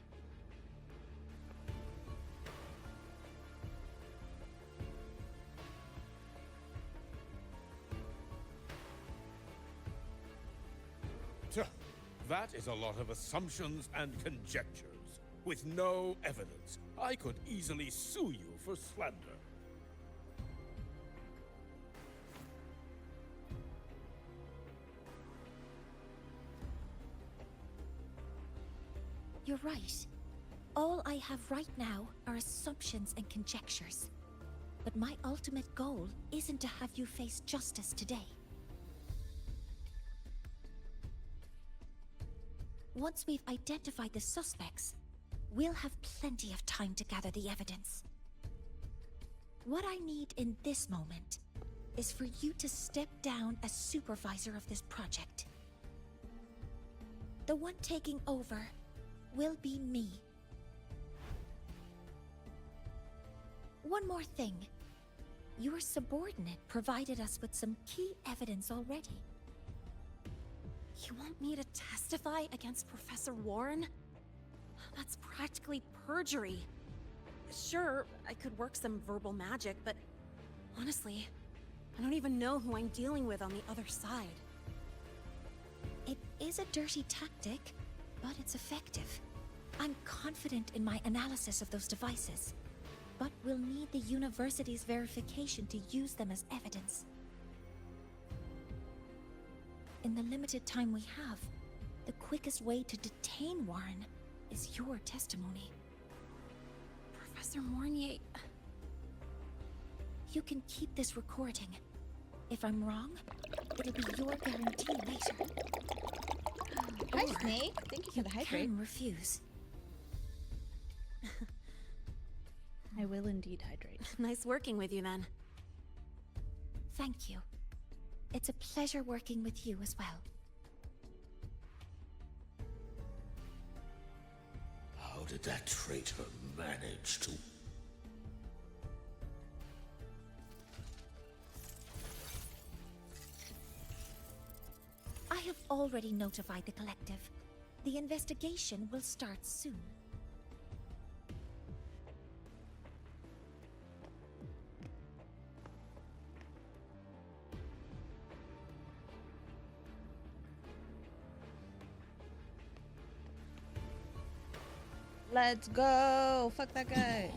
That is a lot of assumptions and conjectures, with no evidence. I could easily sue you for slander. You're right. All I have right now are assumptions and conjectures. But my ultimate goal isn't to have you face justice today. Once we've identified the suspects, we'll have plenty of time to gather the evidence. What I need in this moment is for you to step down as supervisor of this project. The one taking over will be me. One more thing. Your subordinate provided us with some key evidence already. You want me to testify against Professor Warren? That's practically perjury. Sure, I could work some verbal magic, but honestly, I don't even know who I'm dealing with on the other side. It is a dirty tactic, but it's effective. I'm confident in my analysis of those devices, but we'll need the university's verification to use them as evidence. In the limited time we have, the quickest way to detain Warren is your testimony. Professor Mornye, you can keep this recording. If I'm wrong, it'll be your guarantee later. Hi, Or Snake. Thank you for the you hydrate. can refuse. I will indeed hydrate. Nice working with you then. Thank you. It's a pleasure working with you as well. How did that traitor manage to... I have already notified the collective. The investigation will start soon. Let's go! Fuck that guy.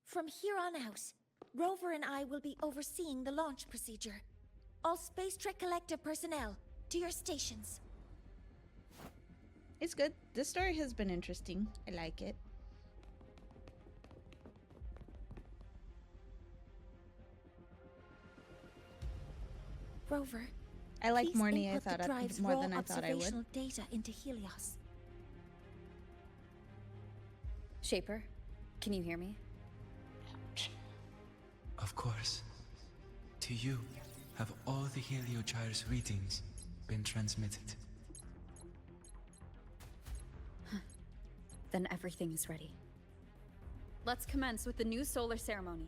From here on out, Rover and I will be overseeing the launch procedure. All Space Trek Collective personnel, to your stations. It's good. This story has been interesting. I like it. Rover, I like please Mornye. I input the thought drive's more raw than I thought I would. observational data into Helios. Shaper, can you hear me? Of course. To you, have all the Heliogyre's readings been transmitted? Then everything is ready. Let's commence with the new solar ceremony.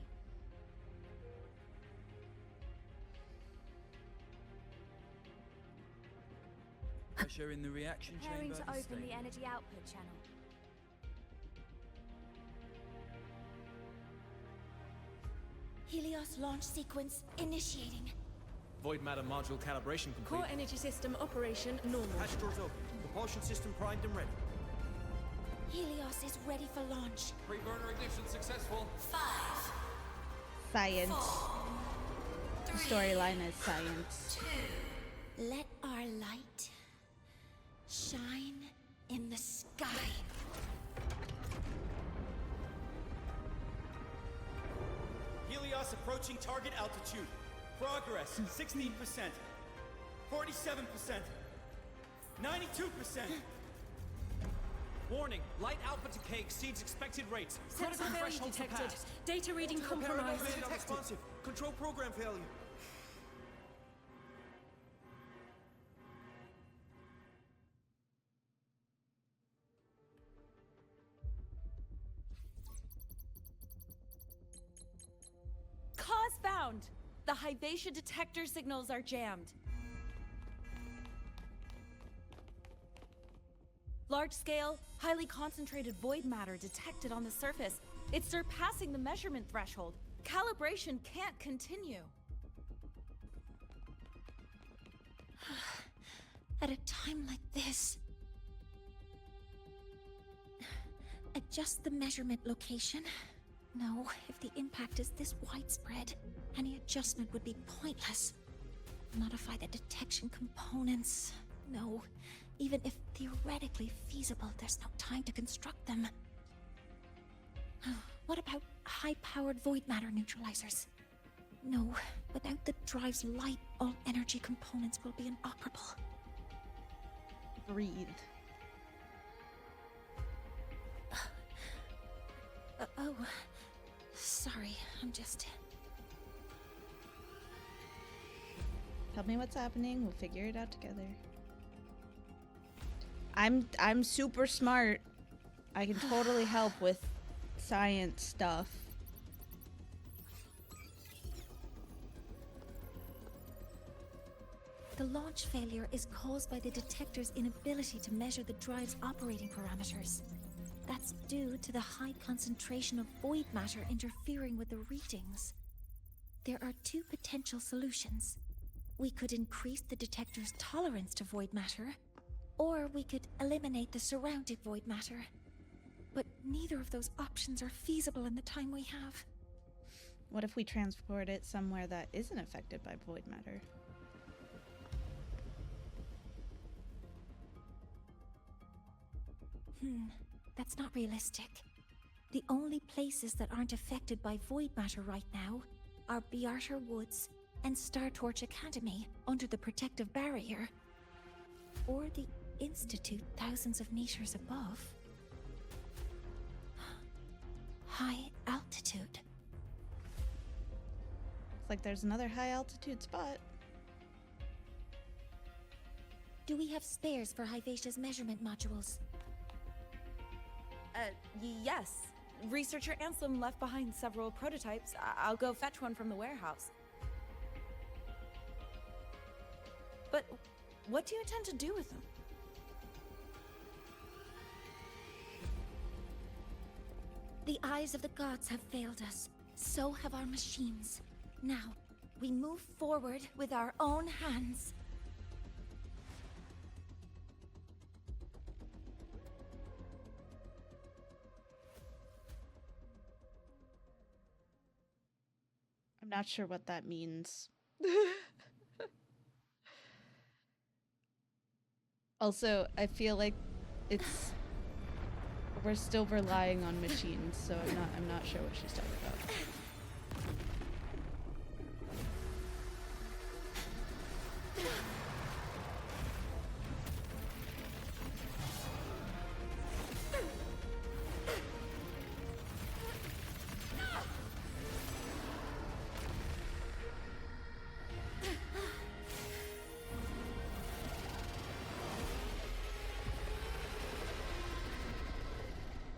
Pressure in the reaction Preparing chamber to is open stable. the energy output channel. Helios launch sequence initiating. Void matter module calibration complete. Core energy system operation normal. Hatch doors open. Propulsion system primed and ready. Helios is ready for launch. Pre-burner ignition successful. 5. Science. 4, The storyline is science. 2. Let our light shine in the sky. Helios approaching target altitude. Progress 16%. 47%. 92%. Warning, light output decay exceeds expected rates. Sensor Critical failure threshold detected. surpassed. Data reading Multiple compromised. paradigms unresponsive. Control program failure. Cause found! The Hyvatia detector signals are jammed. Large-scale, highly concentrated void matter detected on the surface. It's surpassing the measurement threshold. Calibration can't continue. At a time like this, adjust the measurement location. No, if the impact is this widespread, any adjustment would be pointless. Modify the detection components. No, even if theoretically feasible, there's no time to construct them. What about high-powered void matter neutralizers? No, without the drive's light, all energy components will be inoperable. Breathe. Oh, sorry, I'm just... Tell me what's happening. We'll figure it out together. I'm super smart. I can totally help with science stuff. The launch failure is caused by the detector's inability to measure the drive's operating parameters. That's due to the high concentration of void matter interfering with the readings. There are two potential solutions. We could increase the detector's tolerance to void matter, or we could eliminate the surrounding void matter. But neither of those options are feasible in the time we have. What if we transport it somewhere that isn't affected by void matter? That's not realistic. The only places that aren't affected by void matter right now are Bearter Woods and Startorch Academy under the protective barrier. Or the Institute thousands of meters above. High altitude. Looks like there's another high altitude spot. Do we have spares for Hyvatia's measurement modules? Yes. Researcher Ansem left behind several prototypes. I'll go fetch one from the warehouse. But what do you intend to do with them? The eyes of the gods have failed us. So have our machines. Now, we move forward with our own hands. I'm not sure what that means. Also, I feel like we're still relying on machines, so I'm not sure what she's talking about.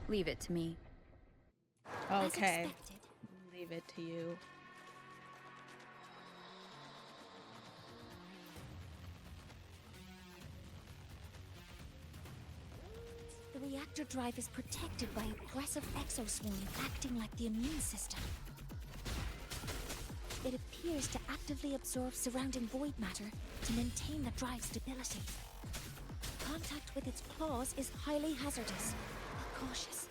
Leave it to me. Okay. Leave it to you. The reactor drive is protected by aggressive exoswarm acting like the immune system. It appears to actively absorb surrounding void matter to maintain the drive's stability. Contact with its claws is highly hazardous. Be cautious.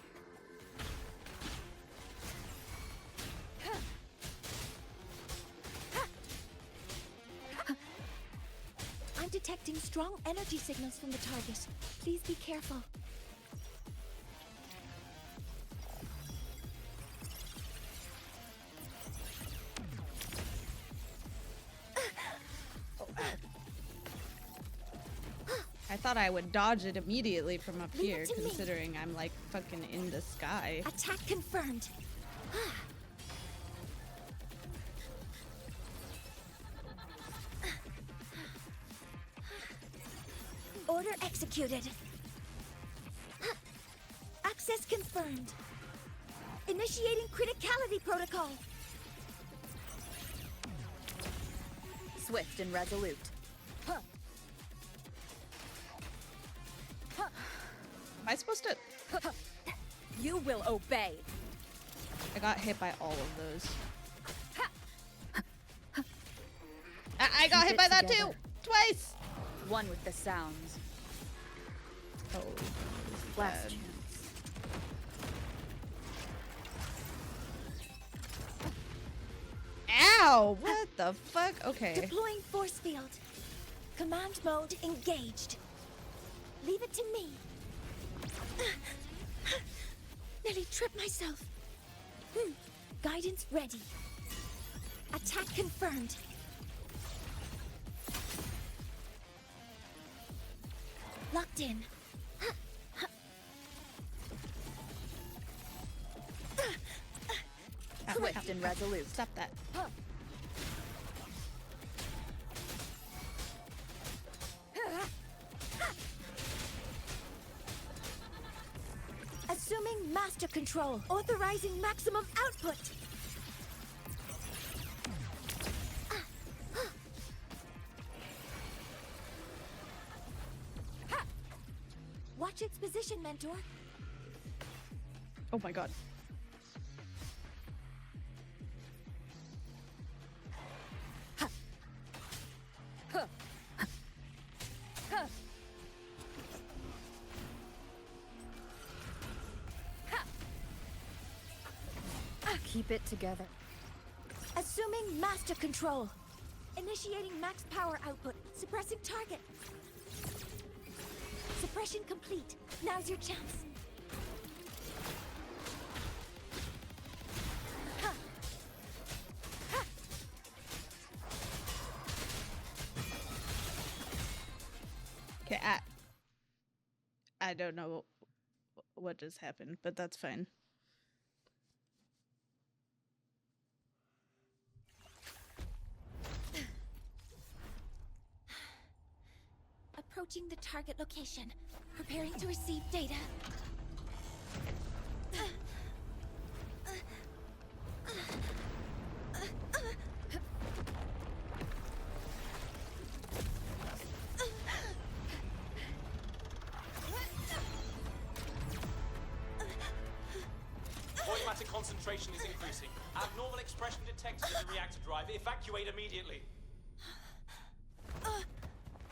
I'm detecting strong energy signals from the target. Please be careful. I thought I would dodge it immediately from up Leave here, it to me. considering I'm like fucking in the sky. Attack confirmed. Order executed. Access confirmed. Initiating criticality protocol. Swift and resolute. Am I supposed to? You will obey. I got hit by all of those. I got Keep hit it by that together. too! Twice! One with the sounds. Oh. Last bad. chance. Ow! What the fuck? Okay. Deploying force field. Command mode engaged. Leave it to me. Nearly tripped myself. Guidance ready. Attack confirmed. Locked in. Swift and resolute. Stop that. Assuming master control. Authorizing maximum output. Watch its position, Mentor. Oh my god. Keep it together. Assuming master control. Initiating max power output. Suppressing target. Suppression complete. Now's your chance. Okay, I don't know what just happened, but that's fine. Approaching the target location. Preparing to receive data. Void matter concentration is increasing. Abnormal expression detected in the reactor drive. Evacuate immediately.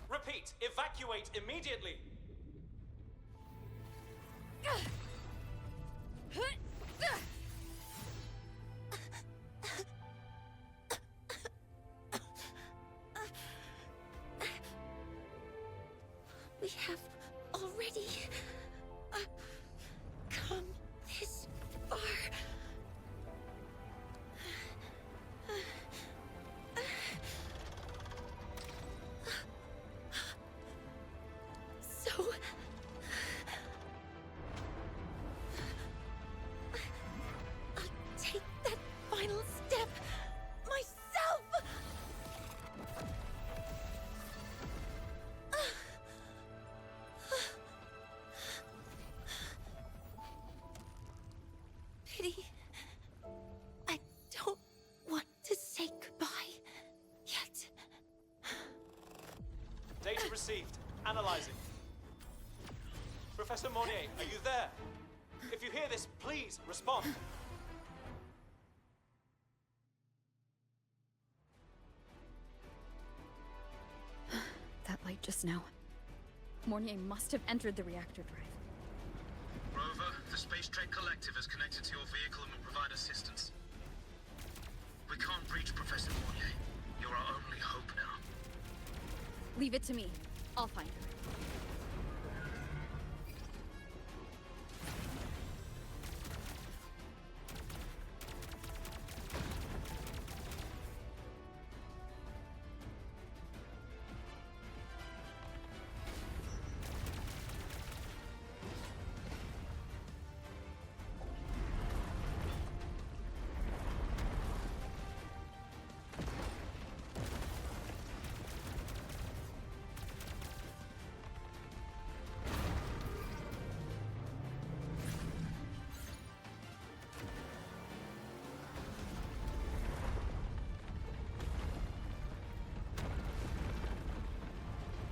Repeat, evacuate immediately. We have already come this far. So I'll take that final step myself. Pity. I don't want to say goodbye yet. Data received. Analyzing. Professor Mornye, are you there? If you hear this, please respond. That light just now. Mornye must have entered the reactor drive. Rover, the Space Trek Collective has connected to your vehicle and will provide assistance. We can't reach Professor Mornye. You're our only hope now. Leave it to me. I'll find her.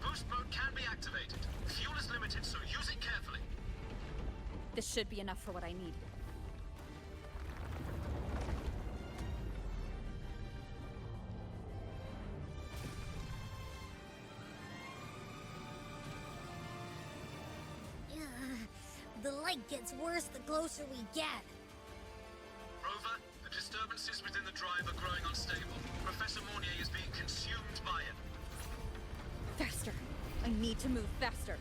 Boost mode can be activated. Fuel is limited, so use it carefully. This should be enough for what I need. The light gets worse the closer we get. Rover, the disturbances within the drive are growing unstable. Professor Mornye is being consumed by it. Faster. I need to move faster.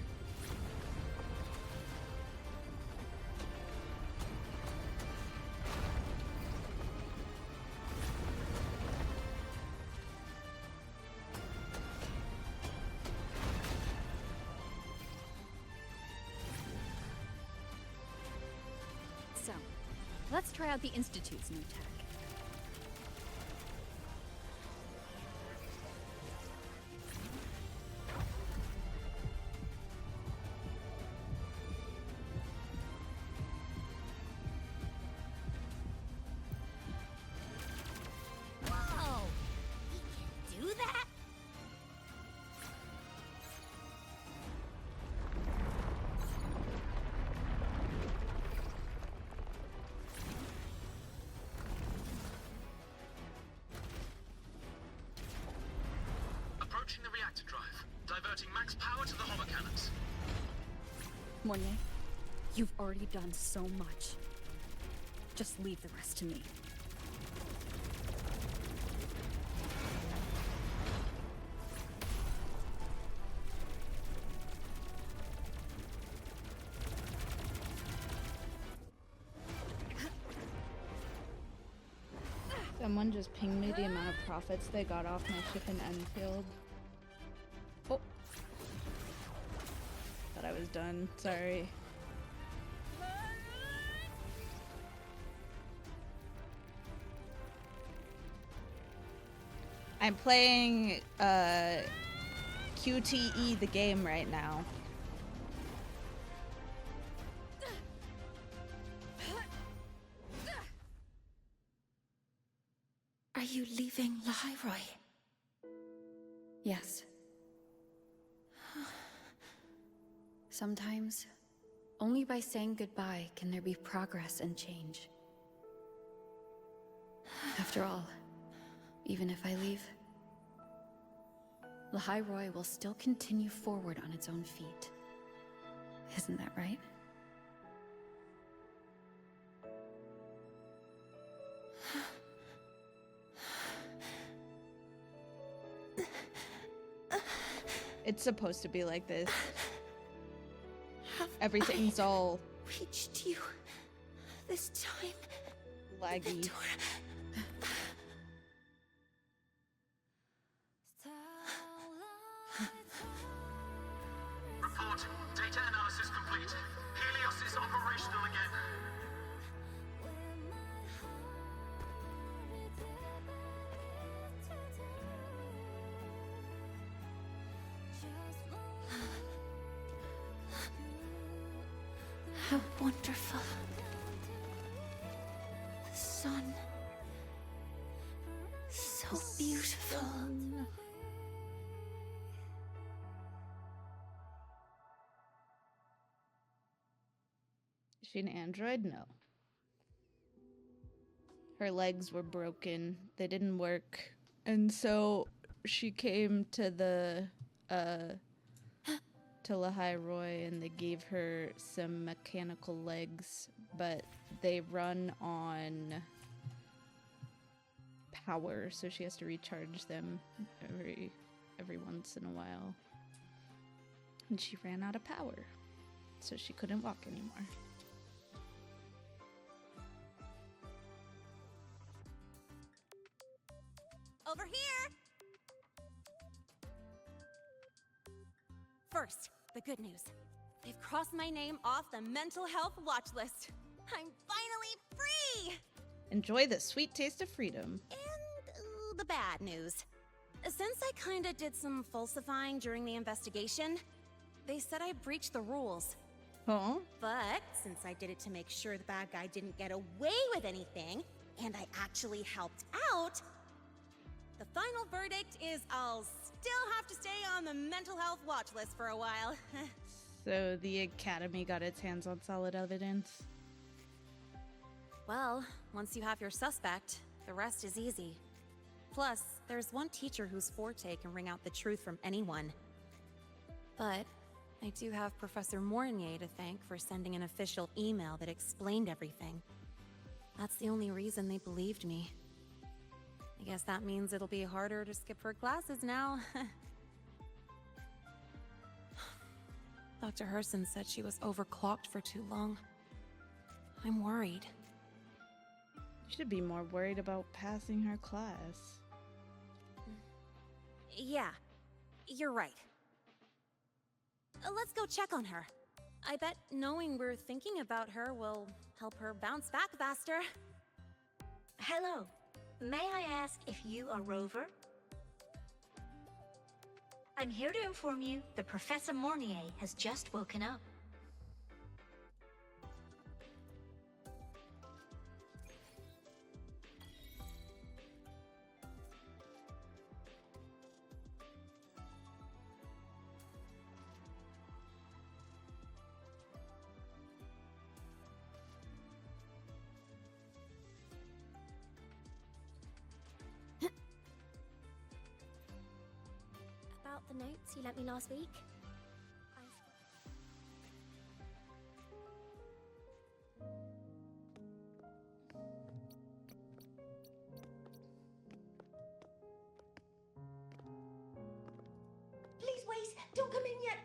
So, let's try out the Institute's new tech. Whoa! He can do that? Approaching the reactor drive. Diverting max power to the hover cannons. Mornye, you've already done so much. Just leave the rest to me. Someone just pinged me the amount of profits they got off my ship in Enfield. Oh. Thought I was done. Sorry. I'm playing QTE the game right now. Are you leaving Lahairoi? Yes. Sometimes, only by saying goodbye can there be progress and change. After all, even if I leave, Lahairoi will still continue forward on its own feet. Isn't that right? It's supposed to be like this. Everything's all reached you this time. Laggy. Report. Data analysis complete. Helios is operational again. How wonderful. The sun. So beautiful. Is she an android? No. Her legs were broken. They didn't work. And so she came to the to Lahairoi and they gave her some mechanical legs, but they run on power, so she has to recharge them every once in a while. And she ran out of power, so she couldn't walk anymore. Over here! First, the good news. They've crossed my name off the mental health watch list. I'm finally free! Enjoy the sweet taste of freedom. And the bad news. Since I kinda did some falsifying during the investigation, they said I breached the rules. Huh? But since I did it to make sure the bad guy didn't get away with anything, and I actually helped out, the final verdict is I'll still have to stay on the mental health watch list for a while. So the Academy got its hands on solid evidence? Well, once you have your suspect, the rest is easy. Plus, there's one teacher whose forte can wring out the truth from anyone. But I do have Professor Mornye to thank for sending an official email that explained everything. That's the only reason they believed me. I guess that means it'll be harder to skip her classes now. Dr. Herson said she was overclocked for too long. I'm worried. You should be more worried about passing her class. Yeah, you're right. Let's go check on her. I bet knowing we're thinking about her will help her bounce back faster. Hello. May I ask if you are Rover? I'm here to inform you that Professor Mornye has just woken up. About the notes you lent me last week? Please wait! Don't come in yet!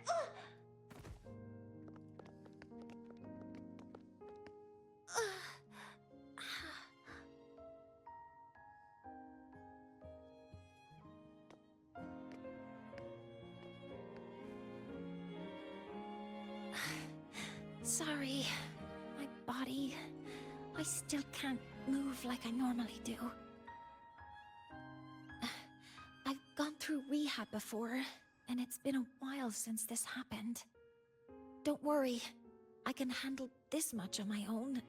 Sorry. My body... I still can't move like I normally do. I've gone through rehab before, and it's been a while since this happened. Don't worry. I can handle this much on my own.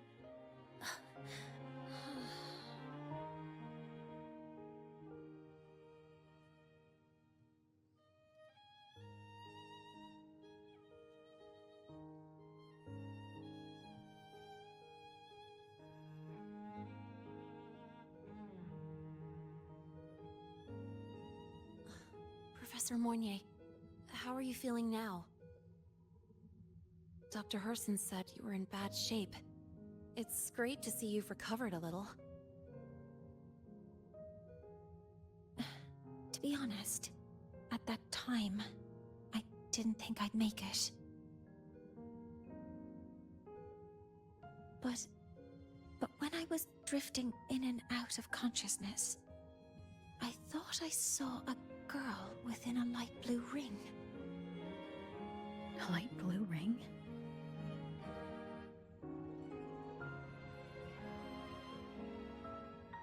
Professor Mornye, how are you feeling now? Dr. Herson said you were in bad shape. It's great to see you've recovered a little. To be honest, at that time, I didn't think I'd make it. But when I was drifting in and out of consciousness, I thought I saw a girl within a light blue ring. A light blue ring?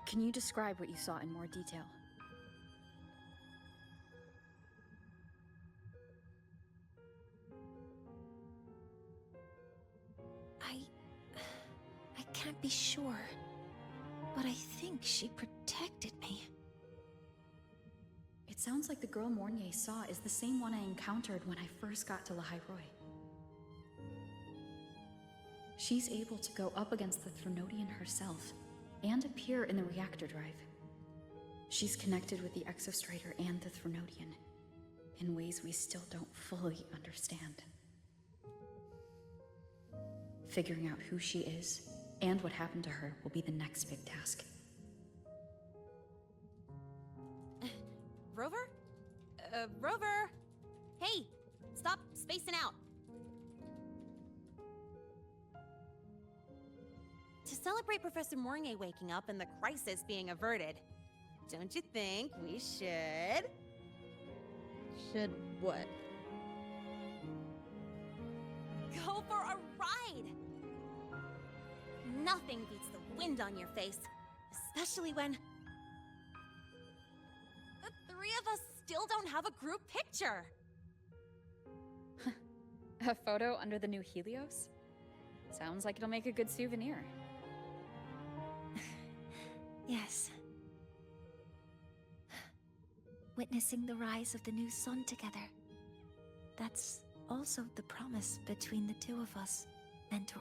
Can you describe what you saw in more detail? I can't be sure, but I think she protected me. It sounds like the girl Mornye saw is the same one I encountered when I first got to Lahairoi. She's able to go up against the Threnodian herself and appear in the reactor drive. She's connected with the Exostrator and the Threnodian in ways we still don't fully understand. Figuring out who she is and what happened to her will be the next big task. Rover? Rover! Hey! Stop spacing out! To celebrate Professor Mornye waking up and the crisis being averted, don't you think we should... Should what? Go for a ride! Nothing beats the wind on your face, especially when... the three of us still don't have a group picture! A photo under the new Helios? Sounds like it'll make a good souvenir. Yes. Witnessing the rise of the new sun together. That's also the promise between the two of us, Mentor.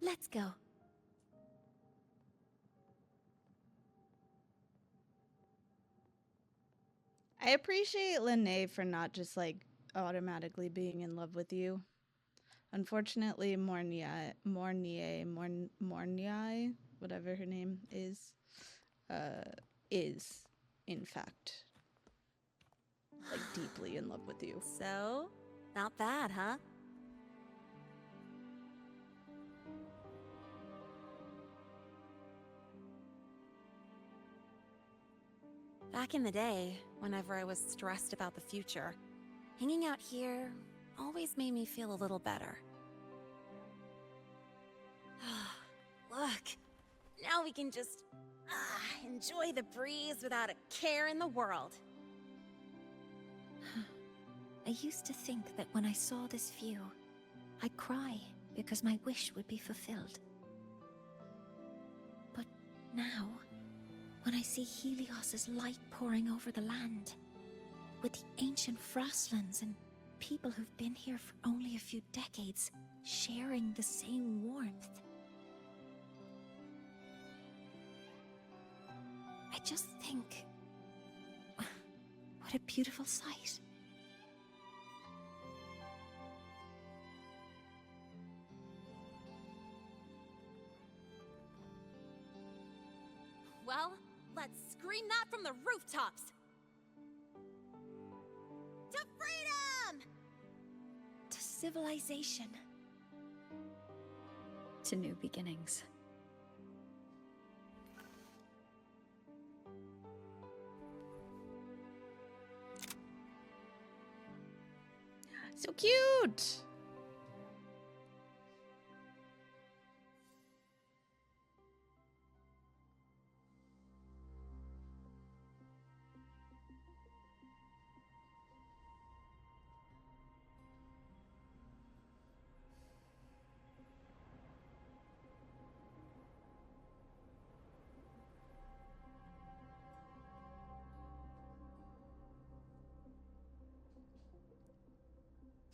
Let's go. I appreciate Linnae for not just like automatically being in love with you. Unfortunately, Mornye, whatever her name is in fact like deeply in love with you. So, not bad, huh? Back in the day, whenever I was stressed about the future, hanging out here always made me feel a little better. Look, now we can just enjoy the breeze without a care in the world. I used to think that when I saw this view, I'd cry because my wish would be fulfilled. But now, when I see Helios's light pouring over the land, with the ancient frostlands and people who've been here for only a few decades sharing the same warmth, I just think, what a beautiful sight. Well, let's scream that from the rooftops! To freedom! To civilization. to new beginnings. So cute!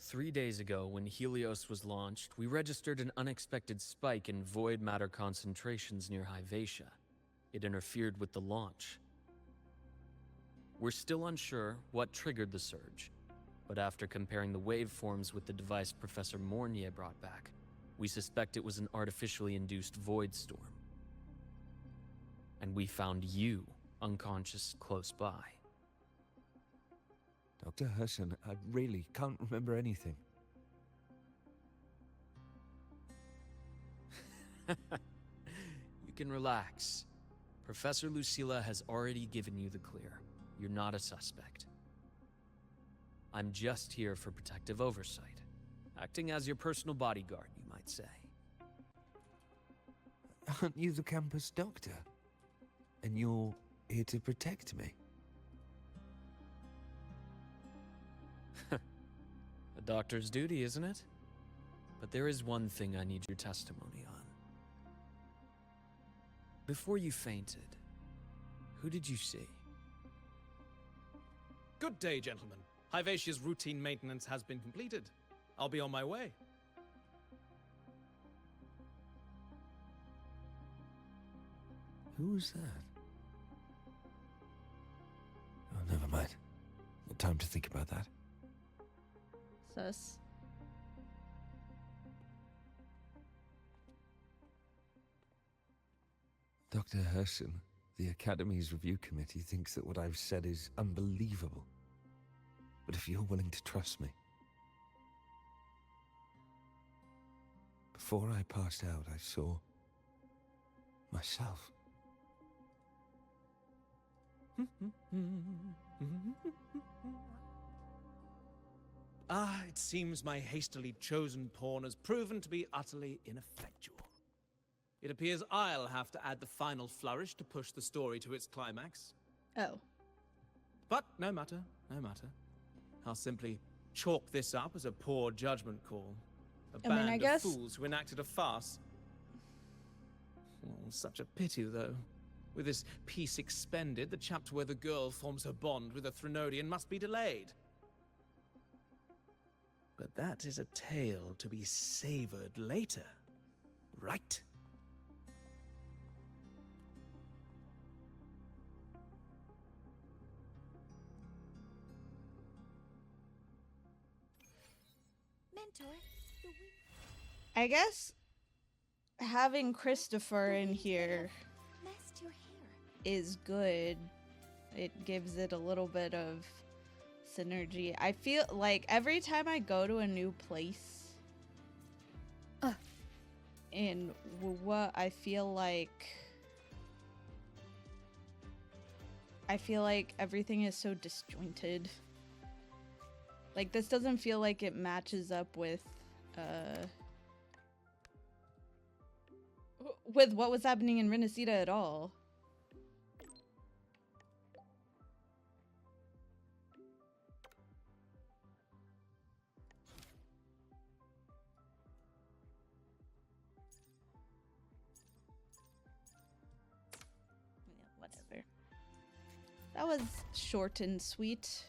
Three days ago, when Helios was launched, we registered an unexpected spike in void matter concentrations near Hyvatia. It interfered with the launch. We're still unsure what triggered the surge, but after comparing the waveforms with the device Professor Mornye brought back, we suspect it was an artificially induced void storm. And we found you unconscious close by. Dr. Hudson, I really can't remember anything. You can relax. Professor Lucilla has already given you the clear. You're not a suspect. I'm just here for protective oversight, acting as your personal bodyguard, you might say. Aren't you the campus doctor? And you're here to protect me? A doctor's duty, isn't it? But there is one thing I need your testimony on. Before you fainted, who did you see? Good day, gentlemen. Hyvatia's routine maintenance has been completed. I'll be on my way. Who was that? Oh, never mind. No time to think about that. Sus. Dr. Herson, the Academy's review committee thinks that what I've said is unbelievable. But if you're willing to trust me... Before I passed out, I saw... myself. It seems my hastily chosen pawn has proven to be utterly ineffectual. It appears I'll have to add the final flourish to push the story to its climax. Oh. But no matter, no matter. I'll simply chalk this up as a poor judgment call. A band of fools who enacted a farce. Oh, such a pity, though. With this peace expended, the chapter where the girl forms her bond with a Threnodian must be delayed. But that is a tale to be savored later, right? Mentor, I guess having Christopher in here messed your hair. is good. It gives it a little bit of synergy. I feel like every time I go to a new place in what I feel like everything is so disjointed. Like, this doesn't feel like it matches up with what was happening in Renacida at all. Yeah, whatever. That was short and sweet.